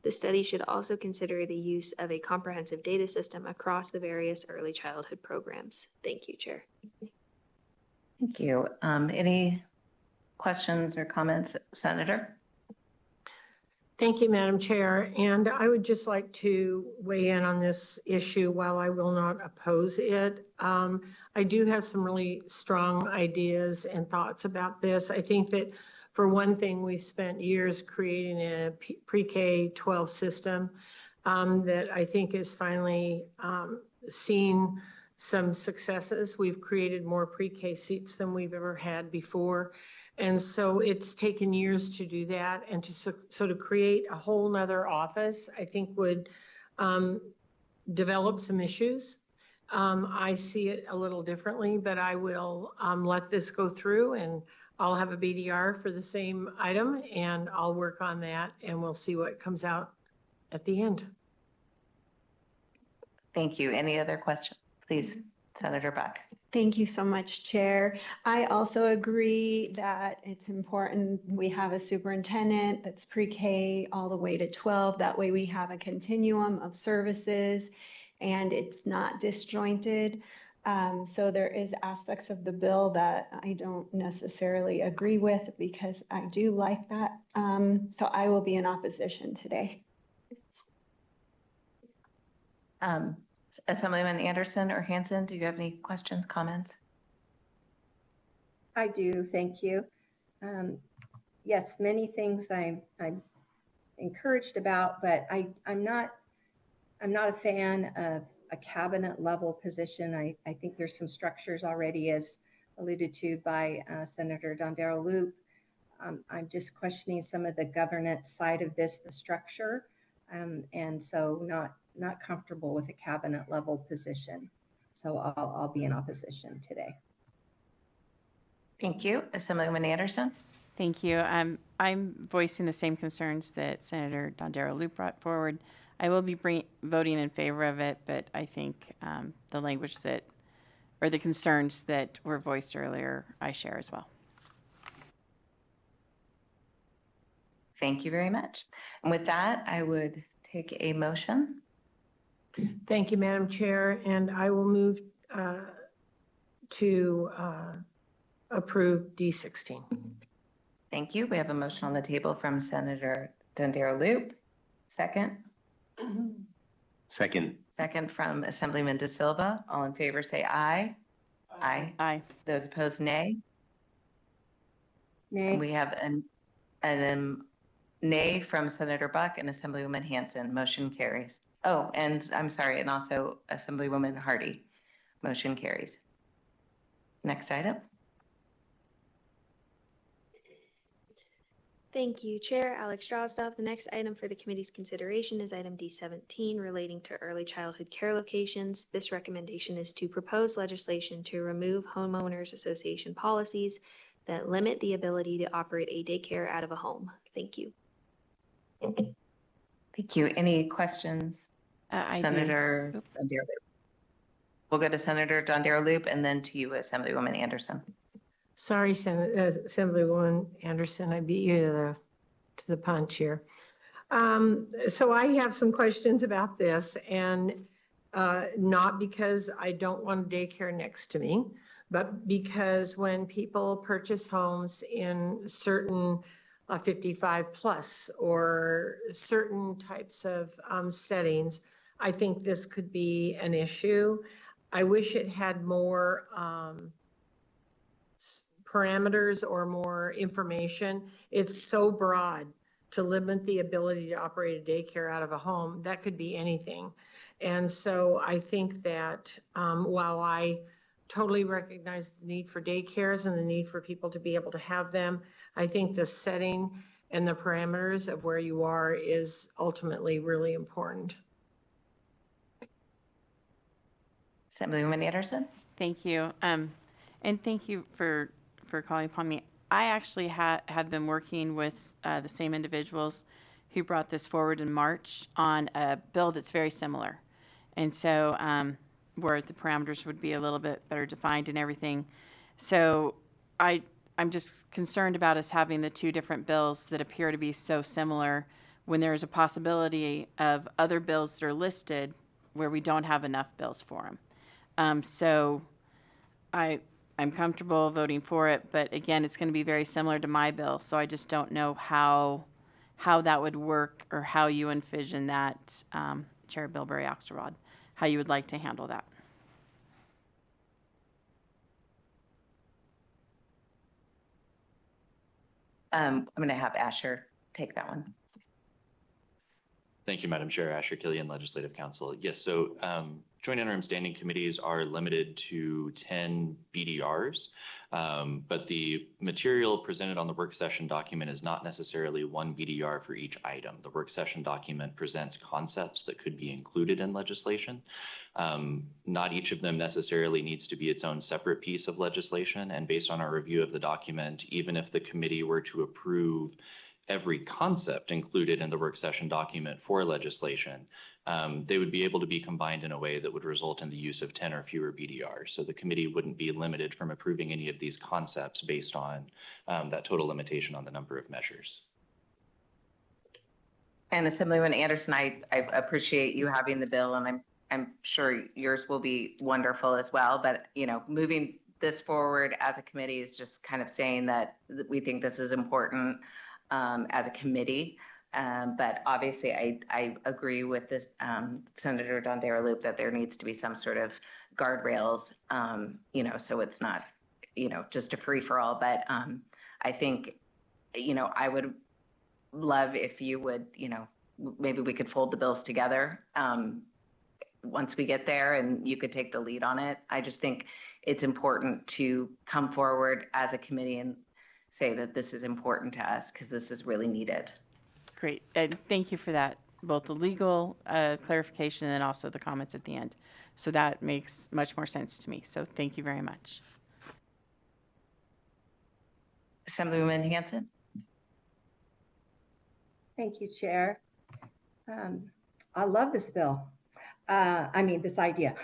The study should also consider the use of a comprehensive data system across the various early childhood programs. Thank you, Chair. Thank you. Any questions or comments, Senator? Thank you, Madam Chair. And I would just like to weigh in on this issue. While I will not oppose it, I do have some really strong ideas and thoughts about this. I think that for one thing, we've spent years creating a pre-K-12 system that I think is finally seen some successes. We've created more pre-K seats than we've ever had before. And so it's taken years to do that, and to create a whole nother office, I think would develop some issues. I see it a little differently, but I will let this go through, and I'll have a BDR for the same item and I'll work on that and we'll see what comes out at the end. Thank you. Any other questions? Please, Senator Buck. Thank you so much, Chair. I also agree that it's important we have a superintendent that's pre-K all the way to 12. That way we have a continuum of services and it's not disjointed. So there is aspects of the bill that I don't necessarily agree with because I do like that. So I will be in opposition today. Assemblyman Anderson or Hanson, do you have any questions, comments? I do, thank you. Yes, many things I'm encouraged about, but I'm not a fan of a cabinet level position. I think there's some structures already, as alluded to by Senator Dondero Loop. I'm just questioning some of the governance side of this, the structure, and so not comfortable with a cabinet level position. So I'll be in opposition today. Thank you. Assemblywoman Anderson. Thank you. I'm voicing the same concerns that Senator Dondero Loop brought forward. I will be voting in favor of it, but I think the language that, or the concerns that were voiced earlier, I share as well. Thank you very much. And with that, I would take a motion. Thank you, Madam Chair, and I will move to approve D16. Thank you. We have a motion on the table from Senator Dondero Loop. Second. Second. Second from Assemblyman De Silva. All in favor say aye. Aye. Aye. Those opposed, nay. Nay. And we have a nay from Senator Buck and Assemblywoman Hanson. Motion carries. Oh, and I'm sorry, and also Assemblywoman Hardy. Motion carries. Next item. Thank you, Chair Alex Drozdoff. The next item for the committee's consideration is item D17 relating to early childhood care locations. This recommendation is to propose legislation to remove homeowners association policies that limit the ability to operate a daycare out of a home. Thank you. Thank you. Any questions? Senator Dondero Loop. We'll go to Senator Dondero Loop and then to you, Assemblywoman Anderson. Sorry, Assemblywoman Anderson, I beat you to the punch here. So I have some questions about this, and not because I don't want daycare next to me, but because when people purchase homes in certain 55 plus or certain types of settings, I think this could be an issue. I wish it had more parameters or more information. It's so broad to limit the ability to operate a daycare out of a home. That could be anything. And so I think that while I totally recognize the need for daycares and the need for people to be able to have them, I think the setting and the parameters of where you are is ultimately really important. Assemblywoman Anderson. Thank you. And thank you for calling upon me. I actually had been working with the same individuals who brought this forward in March on a bill that's very similar. And so where the parameters would be a little bit better defined and everything. So I'm just concerned about us having the two different bills that appear to be so similar when there's a possibility of other bills that are listed where we don't have enough bills for them. So I'm comfortable voting for it, but again, it's going to be very similar to my bill. So I just don't know how that would work or how you envision that, Chair Bilberry Axelrod, how you would like to handle that. I'm going to have Asher take that one. Thank you, Madam Chair. Asher Killian, Legislative Counsel. Yes, so joint interim standing committees are limited to 10 BDRs, but the material presented on the work session document is not necessarily one BDR for each item. The work session document presents concepts that could be included in legislation. Not each of them necessarily needs to be its own separate piece of legislation, and based on our review of the document, even if the committee were to approve every concept included in the work session document for legislation, they would be able to be combined in a way that would result in the use of 10 or fewer BDRs. So the committee wouldn't be limited from approving any of these concepts based on that total limitation on the number of measures. And Assemblyman Anderson, I appreciate you having the bill, and I'm sure yours will be wonderful as well. But, you know, moving this forward as a committee is just kind of saying that we think this is important as a committee. But obviously, I agree with this Senator Dondera Loop that there needs to be some sort of guardrails, you know, so it's not, you know, just a free for all. But I think, you know, I would love if you would, you know, maybe we could fold the bills together once we get there, and you could take the lead on it. I just think it's important to come forward as a committee and say that this is important to us because this is really needed. Great, and thank you for that, both the legal clarification and then also the comments at the end. So that makes much more sense to me. So thank you very much. Assemblywoman Hanson. Thank you, Chair. I love this bill. I mean, this idea.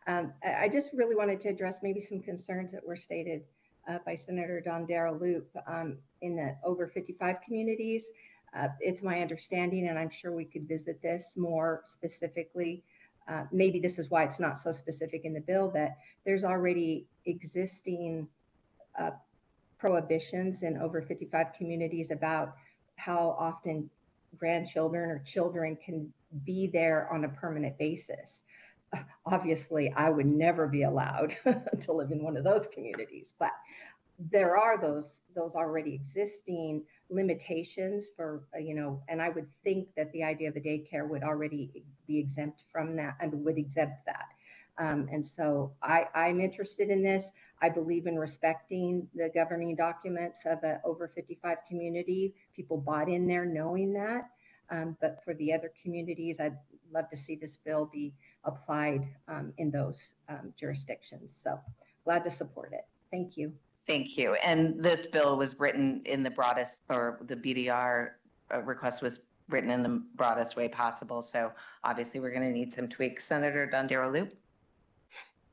I just really wanted to address maybe some concerns that were stated by Senator Dondera Loop in the over 55 communities. It's my understanding, and I'm sure we could visit this more specifically. Maybe this is why it's not so specific in the bill, that there's already existing prohibitions in over 55 communities about how often grandchildren or children can be there on a permanent basis. Obviously, I would never be allowed to live in one of those communities, but there are those already existing limitations for, you know, and I would think that the idea of a daycare would already be exempt from that and would exempt that. And so I'm interested in this. I believe in respecting the governing documents of the over 55 community. People bought in there knowing that. But for the other communities, I'd love to see this bill be applied in those jurisdictions. So glad to support it. Thank you. Thank you. And this bill was written in the broadest, or the BDR request was written in the broadest way possible. So obviously we're going to need some tweaks. Senator Dondera Loop.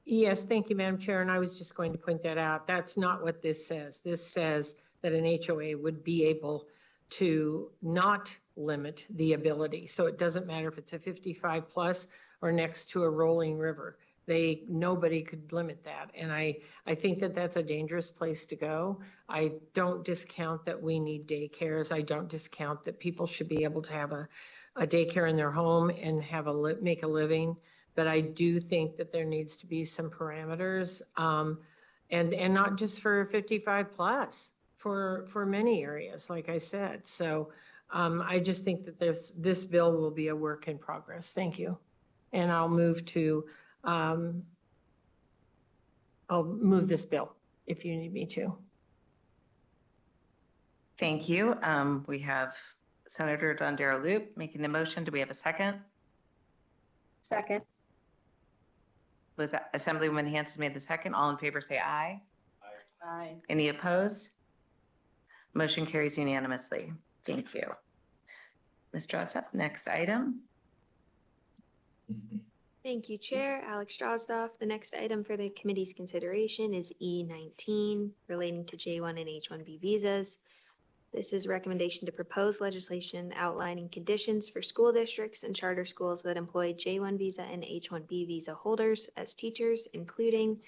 Yes, thank you, Madam Chair. And I was just going to point that out. That's not what this says. This says that an HOA would be able to not limit the ability. So it doesn't matter if it's a 55 plus or next to a rolling river. Nobody could limit that. And I think that that's a dangerous place to go. I don't discount that we need daycares. I don't discount that people should be able to have a daycare in their home and have make a living. But I do think that there needs to be some parameters, and not just for 55 plus, for many areas, like I said. So I just think that this bill will be a work in progress. Thank you. And I'll move this bill if you need me to. Thank you. We have Senator Dondera Loop making the motion. Do we have a second? Second. Was that Assemblywoman Hanson made the second? All in favor say aye. Aye. Aye. Any opposed? Motion carries unanimously. Thank you. Ms. Drozdoff, next item. Thank you, Chair. Alex Drozdoff. The next item for the committee's consideration is E19, relating to J1 and H1B visas. This is a recommendation to propose legislation outlining conditions for school districts and charter schools that employ J1 visa and H1B visa holders as teachers, including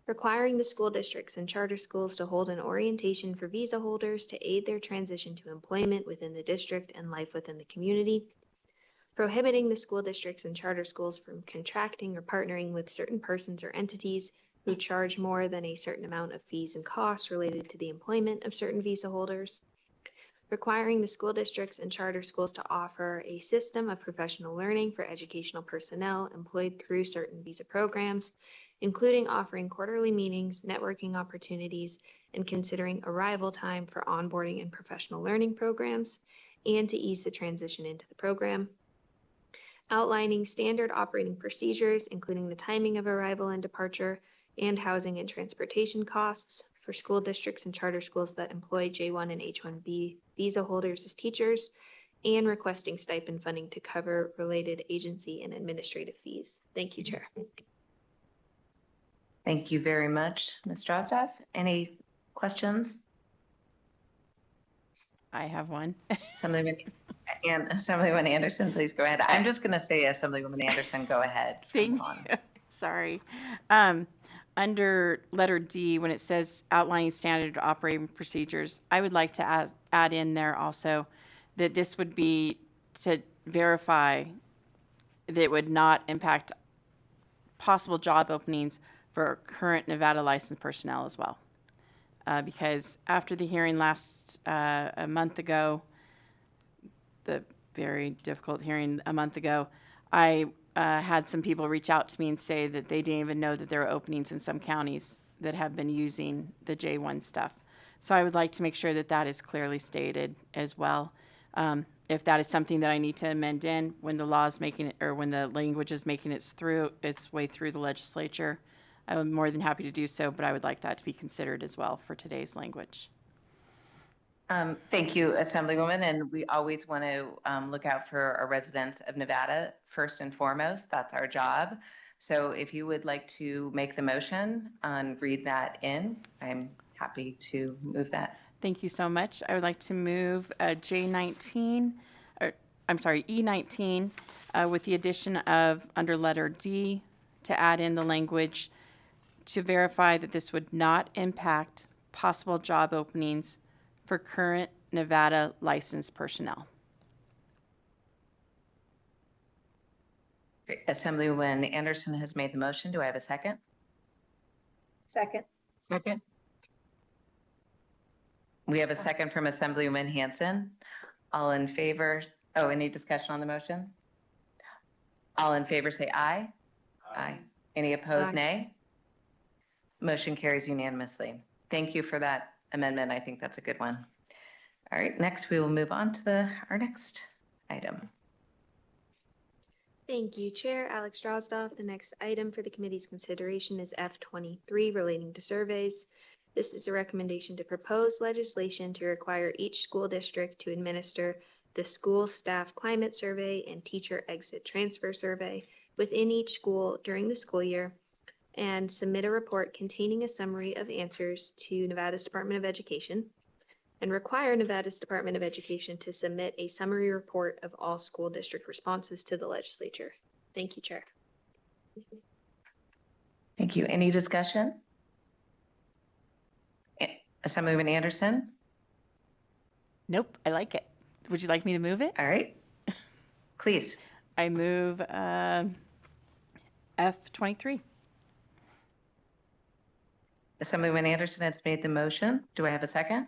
requiring the school districts and charter schools to hold an orientation for visa holders to aid their transition to employment within the district and life within the community, prohibiting the school districts and charter schools from contracting or partnering with certain persons or entities who charge more than a certain amount of fees and costs related to the employment of certain visa holders, requiring the school districts and charter schools to offer a system of professional learning for educational personnel employed through certain visa programs, including offering quarterly meetings, networking opportunities, and considering arrival time for onboarding and professional learning programs, and to ease the transition into the program. Outlining standard operating procedures, including the timing of arrival and departure, and housing and transportation costs for school districts and charter schools that employ J1 and H1B visa holders as teachers, and requesting stipend funding to cover related agency and administrative fees. Thank you, Chair. Thank you very much, Ms. Drozdoff. Any questions? I have one. Assemblywoman Anderson, please go ahead. I'm just going to say, Assemblywoman Anderson, go ahead. Thank you. Sorry. Under letter D, when it says outlining standard operating procedures, I would like to add in there also that this would be to verify that it would not impact possible job openings for current Nevada licensed personnel as well. Because after the hearing a month ago, the very difficult hearing a month ago, I had some people reach out to me and say that they didn't even know that there are openings in some counties that have been using the J1 stuff. So I would like to make sure that that is clearly stated as well. If that is something that I need to amend in when the law is making it, or when the language is making its way through the legislature, I'm more than happy to do so, but I would like that to be considered as well for today's language. Thank you, Assemblywoman, and we always want to look out for our residents of Nevada first and foremost. That's our job. So if you would like to make the motion and read that in, I'm happy to move that. Thank you so much. I would like to move E19 with the addition of under letter D to add in the language to verify that this would not impact possible job openings for current Nevada licensed personnel. Great. Assemblywoman Anderson has made the motion. Do I have a second? Second. Second. We have a second from Assemblywoman Hanson. All in favor? Oh, any discussion on the motion? All in favor say aye. Aye. Any opposed, Aye. nay? Motion carries unanimously. Thank you for that amendment. I think that's a good one. All right, next we will move on to our next item. Thank you, Chair. Alex Drozdoff. The next item for the committee's consideration is F23 relating to surveys. This is a recommendation to propose legislation to require each school district to administer the school staff climate survey and teacher exit transfer survey within each school during the school year, and submit a report containing a summary of answers to Nevada's Department of Education, and require Nevada's Department of Education to submit a summary report of all school district responses to the legislature. Thank you, Chair. Thank you. Any discussion? Assemblywoman Anderson? Nope, I like it. Would you like me to move it? All right. Please. I move F23. Assemblywoman Anderson has made the motion. Do I have a second?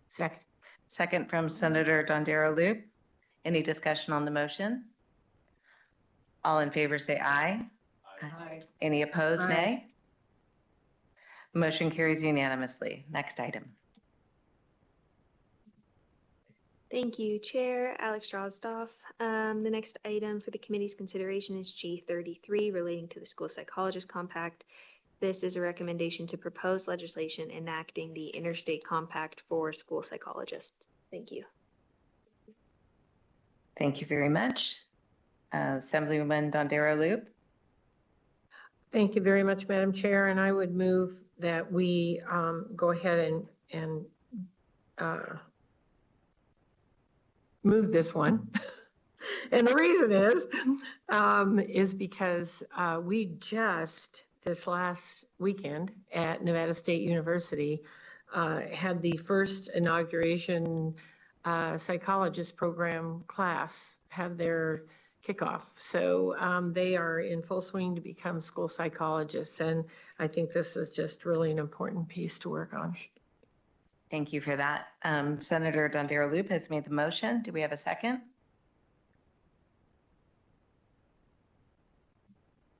Second. Second from Senator Dondero Loop. Any discussion on the motion? All in favor say aye. Aye. Any opposed, Aye. nay? Motion carries unanimously. Next item. Thank you, Chair. Alex Drozdoff. The next item for the committee's consideration is G33 relating to the School Psychologist Compact. This is a recommendation to propose legislation enacting the Interstate Compact for school psychologists. Thank you. Thank you very much. Assemblywoman Dondero Loop. Thank you very much, Madam Chair, and I would move that we go ahead and move this one. And the reason is because we just this last weekend at Nevada State University had the first inauguration psychologist program class have their kickoff. So they are in full swing to become school psychologists. And I think this is just really an important piece to work on. Thank you for that. Senator Dondero Loop has made the motion. Do we have a second?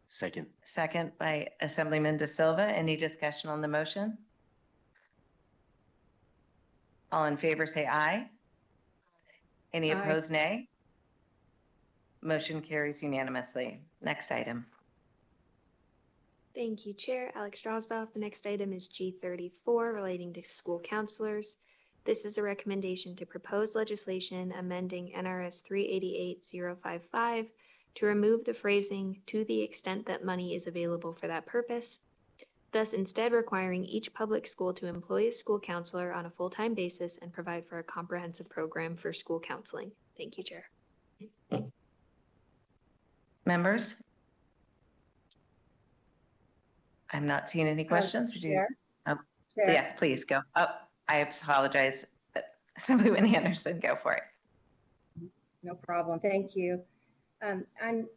Second. Second by Assemblyman De Silva. Any discussion on the motion? All in favor say aye. Any Aye. opposed, nay? Motion carries unanimously. Next item. Thank you, Chair. Alex Drozdoff. The next item is G34 relating to school counselors. This is a recommendation to propose legislation amending NRS 388-055 to remove the phrasing "to the extent that money is available for that purpose," thus instead requiring each public school to employ a school counselor on a full-time basis and provide for a comprehensive program for school counseling. Thank you, Chair. Members? I'm not seeing any questions. Would you? Chair? Oh, Chair. yes, please go. Oh, I apologize. Assemblyman Anderson, go for it. No problem. Thank you. I'm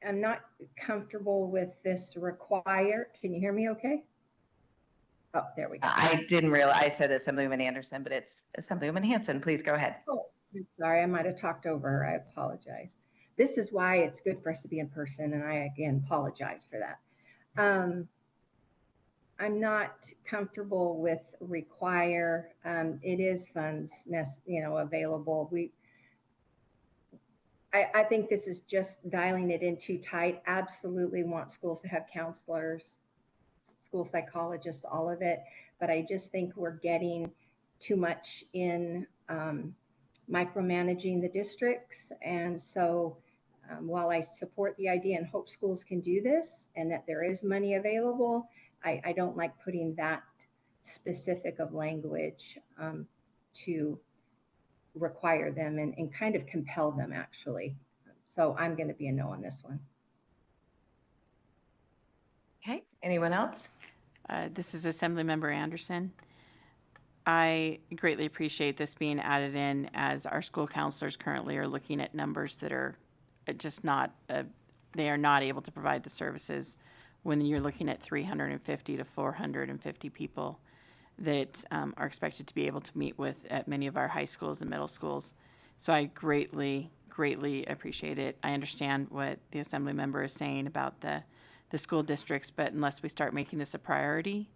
not comfortable with this require. Can you hear me okay? Oh, there we go. I didn't realize I said Assemblyman Anderson, but it's Assemblywoman Hanson. Please go ahead. Oh, I'm sorry. I might have talked over her. I apologize. This is why it's good for us to be in person, and I again apologize for that. I'm not comfortable with require. It is funds, available. I think this is just dialing it in too tight. Absolutely want schools to have counselors, school psychologists, all of it. But I just think we're getting too much in micromanaging the districts. And so while I support the idea and hope schools can do this and that there is money available, I don't like putting that specific of language to require them and kind of compel them, actually. So I'm going to be a no on this one. Okay, anyone else? This is Assemblymember Anderson. I greatly appreciate this being added in, as our school counselors currently are looking at numbers that are just not, they are not able to provide the services when you're looking at 350 to 450 people that are expected to be able to meet with at many of our high schools and middle schools. So I greatly appreciate it. I understand what the Assembly member is saying about the school districts, but unless we start making this a priority,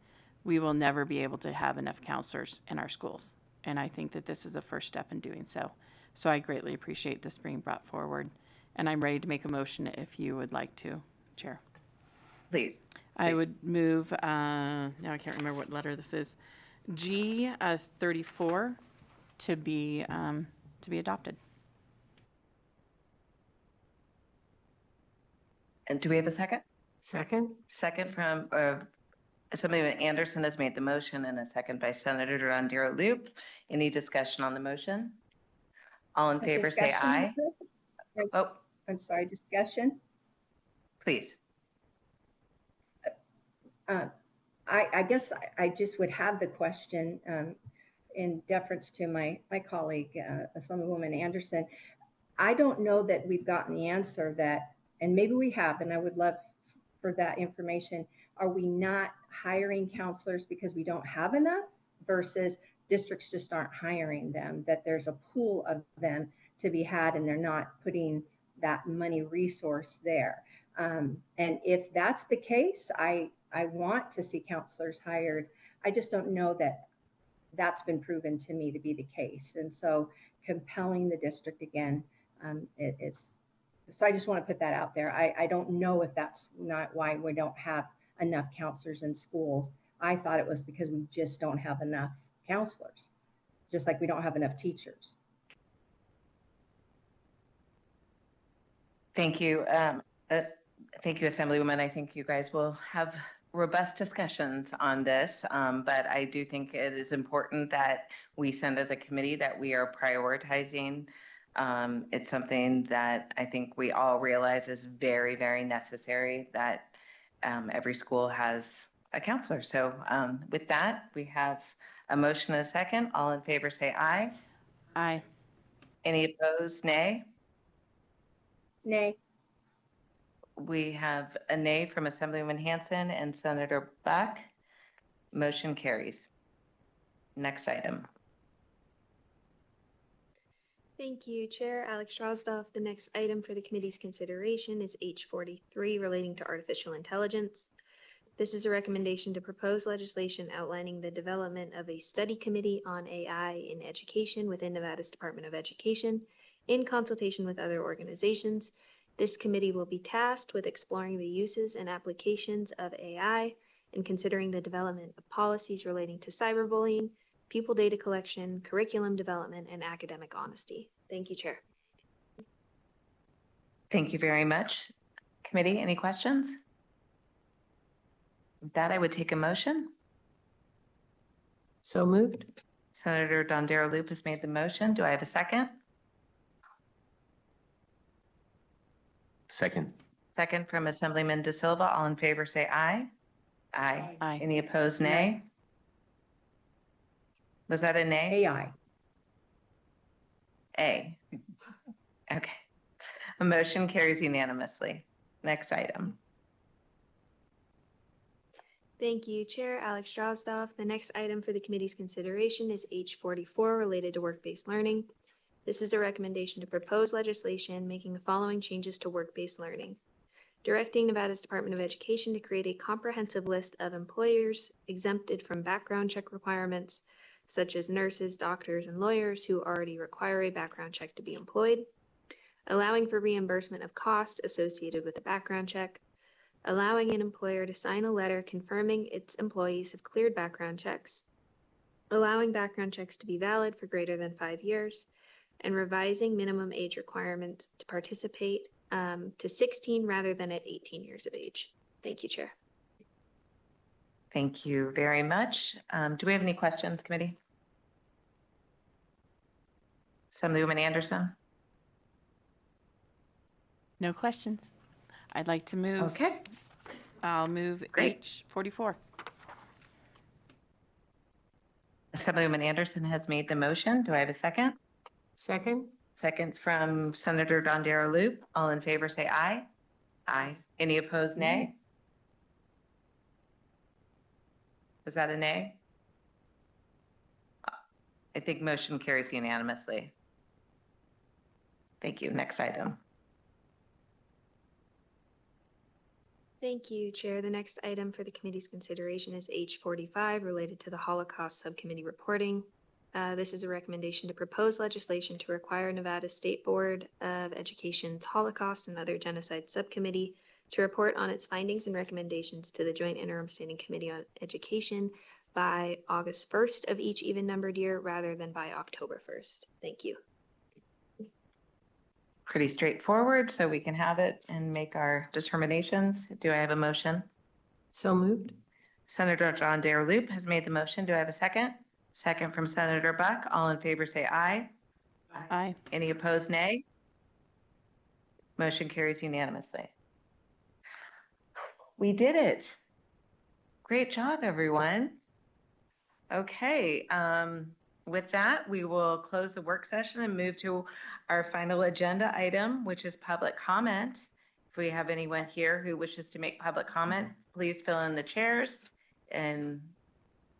we will never be able to have enough counselors in our schools. And I think that this is a first step in doing so. So I greatly appreciate this being brought forward. And I'm ready to make a motion if you would like to, Chair. Please. I would move, now I can't remember what letter this is, G34 to be adopted. And do we have a second? Second. Second from Assemblyman Anderson has made the motion, and a second by Senator Dondero Loop. Any discussion on the motion? All in favor say aye. Oh, I'm sorry, discussion? please. I guess I just would have the question in deference to my colleague, Assemblywoman Anderson. I don't know that we've gotten the answer that, and maybe we have, and I would love for that information. Are we not hiring counselors because we don't have enough versus districts just aren't hiring them, that there's a pool of them to be had and they're not putting that money resource there? And if that's the case, I want to see counselors hired. I just don't know that that's been proven to me to be the case. And so compelling the district again, it is. So I just want to put that out there. I don't know if that's not why we don't have enough counselors in schools. I thought it was because we just don't have enough counselors, just like we don't have enough teachers. Thank you. Thank you, Assemblywoman. I think you guys will have robust discussions on this, but I do think it is important that we send as a committee that we are prioritizing. It's something that I think we all realize is very, very necessary, that every school has a counselor. So with that, we have a motion and a second. All in favor say aye. Aye. Any opposed, nay? Nay. We have a nay from Assemblywoman Hanson and Senator Buck. Motion carries. Next item. Thank you, Chair Alex Drozdoff. The next item for the committee's consideration is H43 relating to artificial intelligence. This is a recommendation to propose legislation outlining the development of a study committee on AI in education within Nevada's Department of Education in consultation with other organizations. This committee will be tasked with exploring the uses and applications of AI and considering the development of policies relating to cyberbullying, pupil data collection, curriculum development, and academic honesty. Thank you, Chair. Thank you very much. Committee, any questions? With that, I would take a motion. So moved. Senator Dondero Loop has made the motion. Do I have a second? Second. Second from Assemblyman De Silva. All in favor say aye. Aye. Aye. Any opposed, nay? Was that a nay? AI. A. Okay. A motion carries unanimously. Next item. Thank you, Chair Alex Drozdoff. The next item for the committee's consideration is H44 related to work-based learning. This is a recommendation to propose legislation making the following changes to work-based learning. Directing Nevada's Department of Education to create a comprehensive list of employers exempted from background check requirements, such as nurses, doctors, and lawyers who already require a background check to be employed. Allowing for reimbursement of costs associated with a background check. Allowing an employer to sign a letter confirming its employees have cleared background checks. Allowing background checks to be valid for greater than 5 years. And revising minimum age requirements to participate to 16 rather than at 18 years of age. Thank you, Chair. Thank you very much. Do we have any questions, committee? Assemblywoman Anderson? No questions. I'd like to move. Okay. I'll move Great. H44. Assemblywoman Anderson has made the motion. Do I have a second? Second. Second from Senator Dondero Loop. All in favor say aye. Aye. Any opposed, nay? Was that a nay? I think motion carries unanimously. Thank you. Next item. Thank you, Chair. The next item for the committee's consideration is H45 related to the Holocaust Subcommittee reporting. This is a recommendation to propose legislation to require Nevada State Board of Education's Holocaust and Other Genocide Subcommittee to report on its findings and recommendations to the Joint Interim Standing Committee on Education by August 1st of each even-numbered year rather than by October 1st. Thank you. Pretty straightforward, so we can have it and make our determinations. Do I have a motion? So moved. Senator Dondero Loop has made the motion. Do I have a second? Second from Senator Buck. All in favor say aye. Aye. Any opposed, nay? Motion carries unanimously. We did it. Great job, everyone. Okay, with that, we will close the work session and move to our final agenda item, which is public comment. If we have anyone here who wishes to make public comment, please fill in the chairs in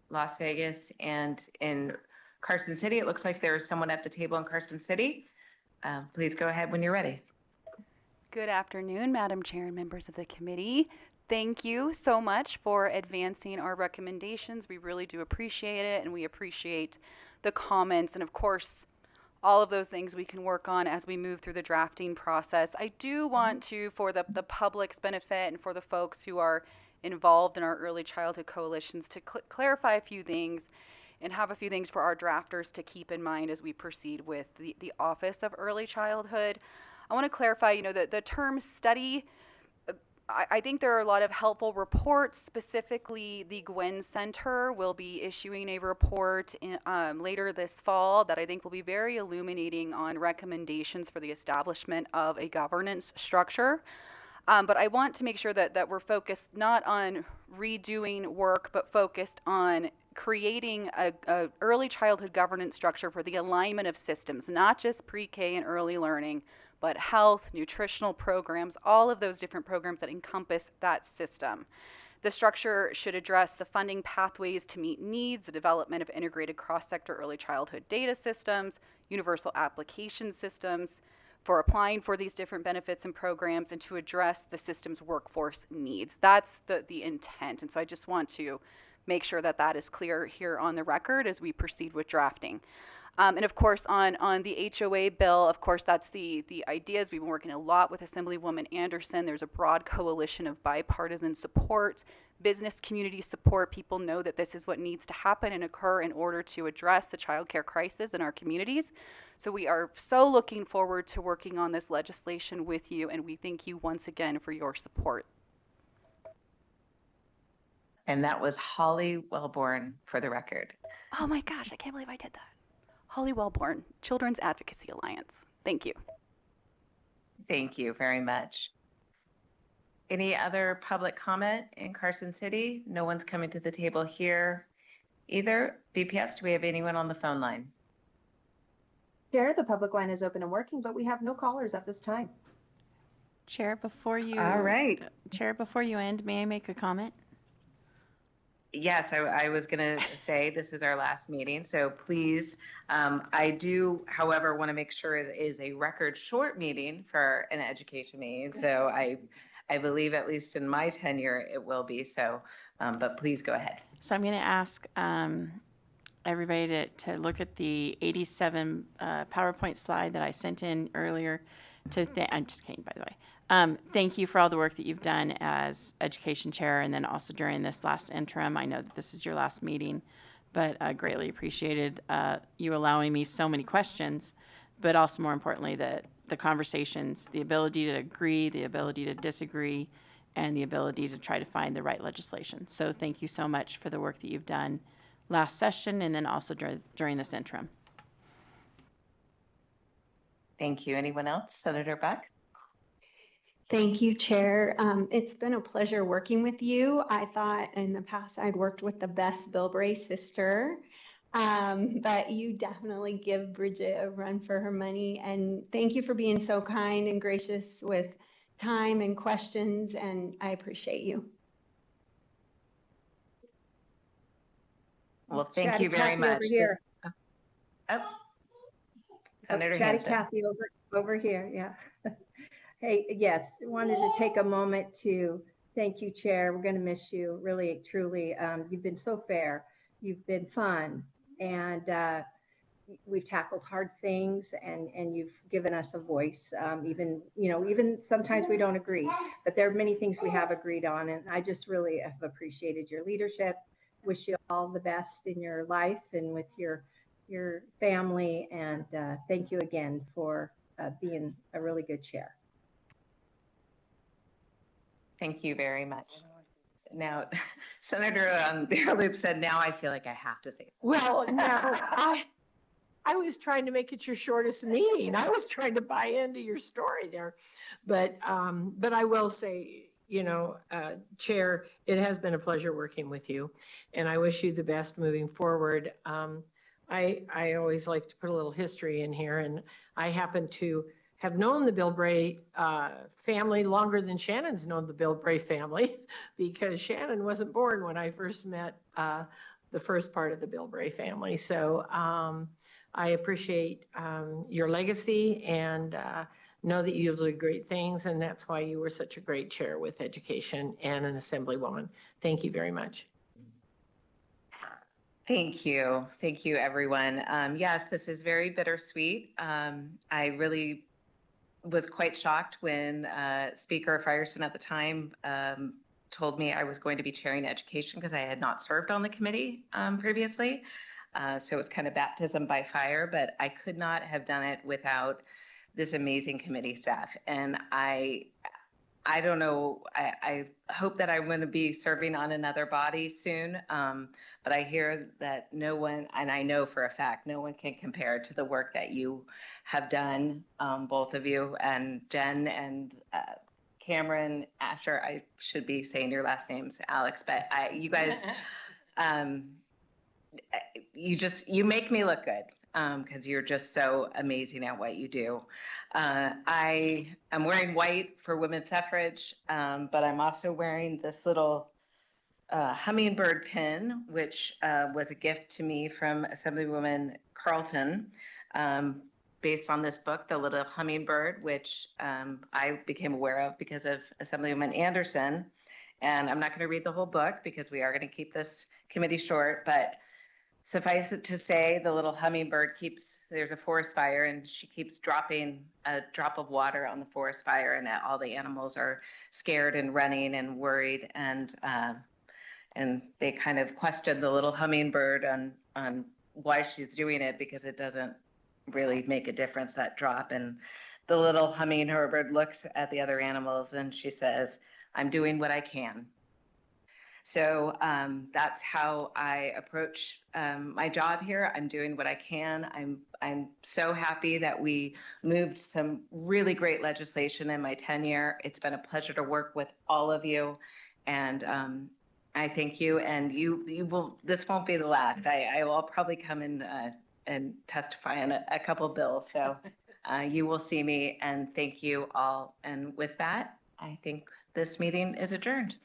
Las Vegas and in Carson City. It looks like there's someone at the table in Carson City. Please go ahead when you're ready. Good afternoon, Madam Chair and members of the committee. Thank you so much for advancing our recommendations. We really do appreciate it, and we appreciate the comments and, of course, all of those things we can work on as we move through the drafting process. I do want to, for the public's benefit and for the folks who are involved in our early childhood coalitions, to clarify a few things and have a few things for our drafters to keep in mind as we proceed with the Office of Early Childhood. I want to clarify, the term study, I think there are a lot of helpful reports. Specifically, the Gwen Center will be issuing a report later this fall that I think will be very illuminating on recommendations for the establishment of a governance structure. But I want to make sure that we're focused not on redoing work, but focused on creating a early childhood governance structure for the alignment of systems, not just pre-K and early learning, but health, nutritional programs, all of those different programs that encompass that system. The structure should address the funding pathways to meet needs, the development of integrated cross-sector early childhood data systems, universal application systems for applying for these different benefits and programs, and to address the system's workforce needs. That's the intent. And so I just want to make sure that that is clear here on the record as we proceed with drafting. And of course, on the HOA bill, of course, that's the ideas. We've been working a lot with Assemblywoman Anderson. There's a broad coalition of bipartisan support, business community support. People know that this is what needs to happen and occur in order to address the childcare crisis in our communities. So we are so looking forward to working on this legislation with you, and we thank you once again for your support. And that was Holly Wellborn, for the record. Oh my gosh, I can't believe I did that. Holly Wellborn, Children's Advocacy Alliance. Thank you. Thank you very much. Any other public comment in Carson City? No one's coming to the table here either. BPS, do we have anyone on the phone line? Chair, the public line is open and working, but we have no callers at this time. Chair, before you end, may I make a comment? Yes, I was going to say this is our last meeting, so please, I do, however, want to make sure it is a record short meeting for an education meeting. So I believe, at least in my tenure, it will be so, but please go ahead. So I'm going to ask everybody to look at the 87 PowerPoint slide that I sent in earlier. I'm just kidding, by the way. Thank you for all the work that you've done as education chair, and then also during this last interim. I know that this is your last meeting, but I greatly appreciated you allowing me so many questions, but also more importantly, the conversations, the ability to agree, the ability to disagree, and the ability to try to find the right legislation. So thank you so much for the work that you've done last session and then also during this interim. Thank you. Anyone else? Senator Beck? Thank you, Chair. It's been a pleasure working with you. I thought in the past I'd worked with the best Bilbray sister, but you definitely give Bridget a run for her money. And thank you for being so kind and gracious with time and questions, and I appreciate you. Well, thank you very much. Over here. Senator Chatty Hansen. Cathy over here, yeah. Hey, yes, wanted to take a moment to thank you, Chair. We're going to miss you, really, truly. You've been so fair. You've been fun, and we've tackled hard things, and you've given us a voice. Even sometimes we don't agree, but there are many things we have agreed on, and I just really have appreciated your leadership. Wish you all the best in your life and with your family, and thank you again for being a really good chair. Thank you very much. Now, Senator Deerloop said, now I feel like I have to say something. Well, no, I was trying to make it your shortest meeting. I was trying to buy into your story there. But I will say, Chair, it has been a pleasure working with you, and I wish you the best moving forward. I always like to put a little history in here, and I happen to have known the Bilbray family longer than Shannon's known the Bilbray family, because Shannon wasn't born when I first met the first part of the Bilbray family. So I appreciate your legacy and know that you'll do great things, and that's why you were such a great chair with education and an assemblywoman. Thank you very much. Thank you. Thank you, everyone. Yes, this is very bittersweet. I really was quite shocked when Speaker Frierson at the time told me I was going to be chairing education because I had not served on the committee previously. So it was kind of baptism by fire, but I could not have done it without this amazing committee staff. And I don't know, I hope that I'm going to be serving on another body soon, but I hear that no one, and I know for a fact, no one can compare to the work that you have done, both of you, and Jen and Cameron, after I should be saying your last names, Alex, but you guys, you make me look good. Because you're just so amazing at what you do. I am wearing white for women's suffrage, but I'm also wearing this little hummingbird pin, which was a gift to me from Assemblywoman Carlton, based on this book, The Little Hummingbird, which I became aware of because of Assemblywoman Anderson. And I'm not going to read the whole book because we are going to keep this committee short, but suffice it to say, the little hummingbird there's a forest fire and she keeps dropping a drop of water on the forest fire, and all the animals are scared and running and worried, and they kind of question the little hummingbird on why she's doing it, because it doesn't really make a difference, that drop. And the little hummingbird looks at the other animals and she says, "I'm doing what I can." So that's how I approach my job here. I'm doing what I can. I'm so happy that we moved some really great legislation in my tenure. It's been a pleasure to work with all of you, and I thank you. And you will. This won't be the last. I will probably come in and testify on a couple bills. So you will see me. And thank you all. And with that, I think this meeting is adjourned.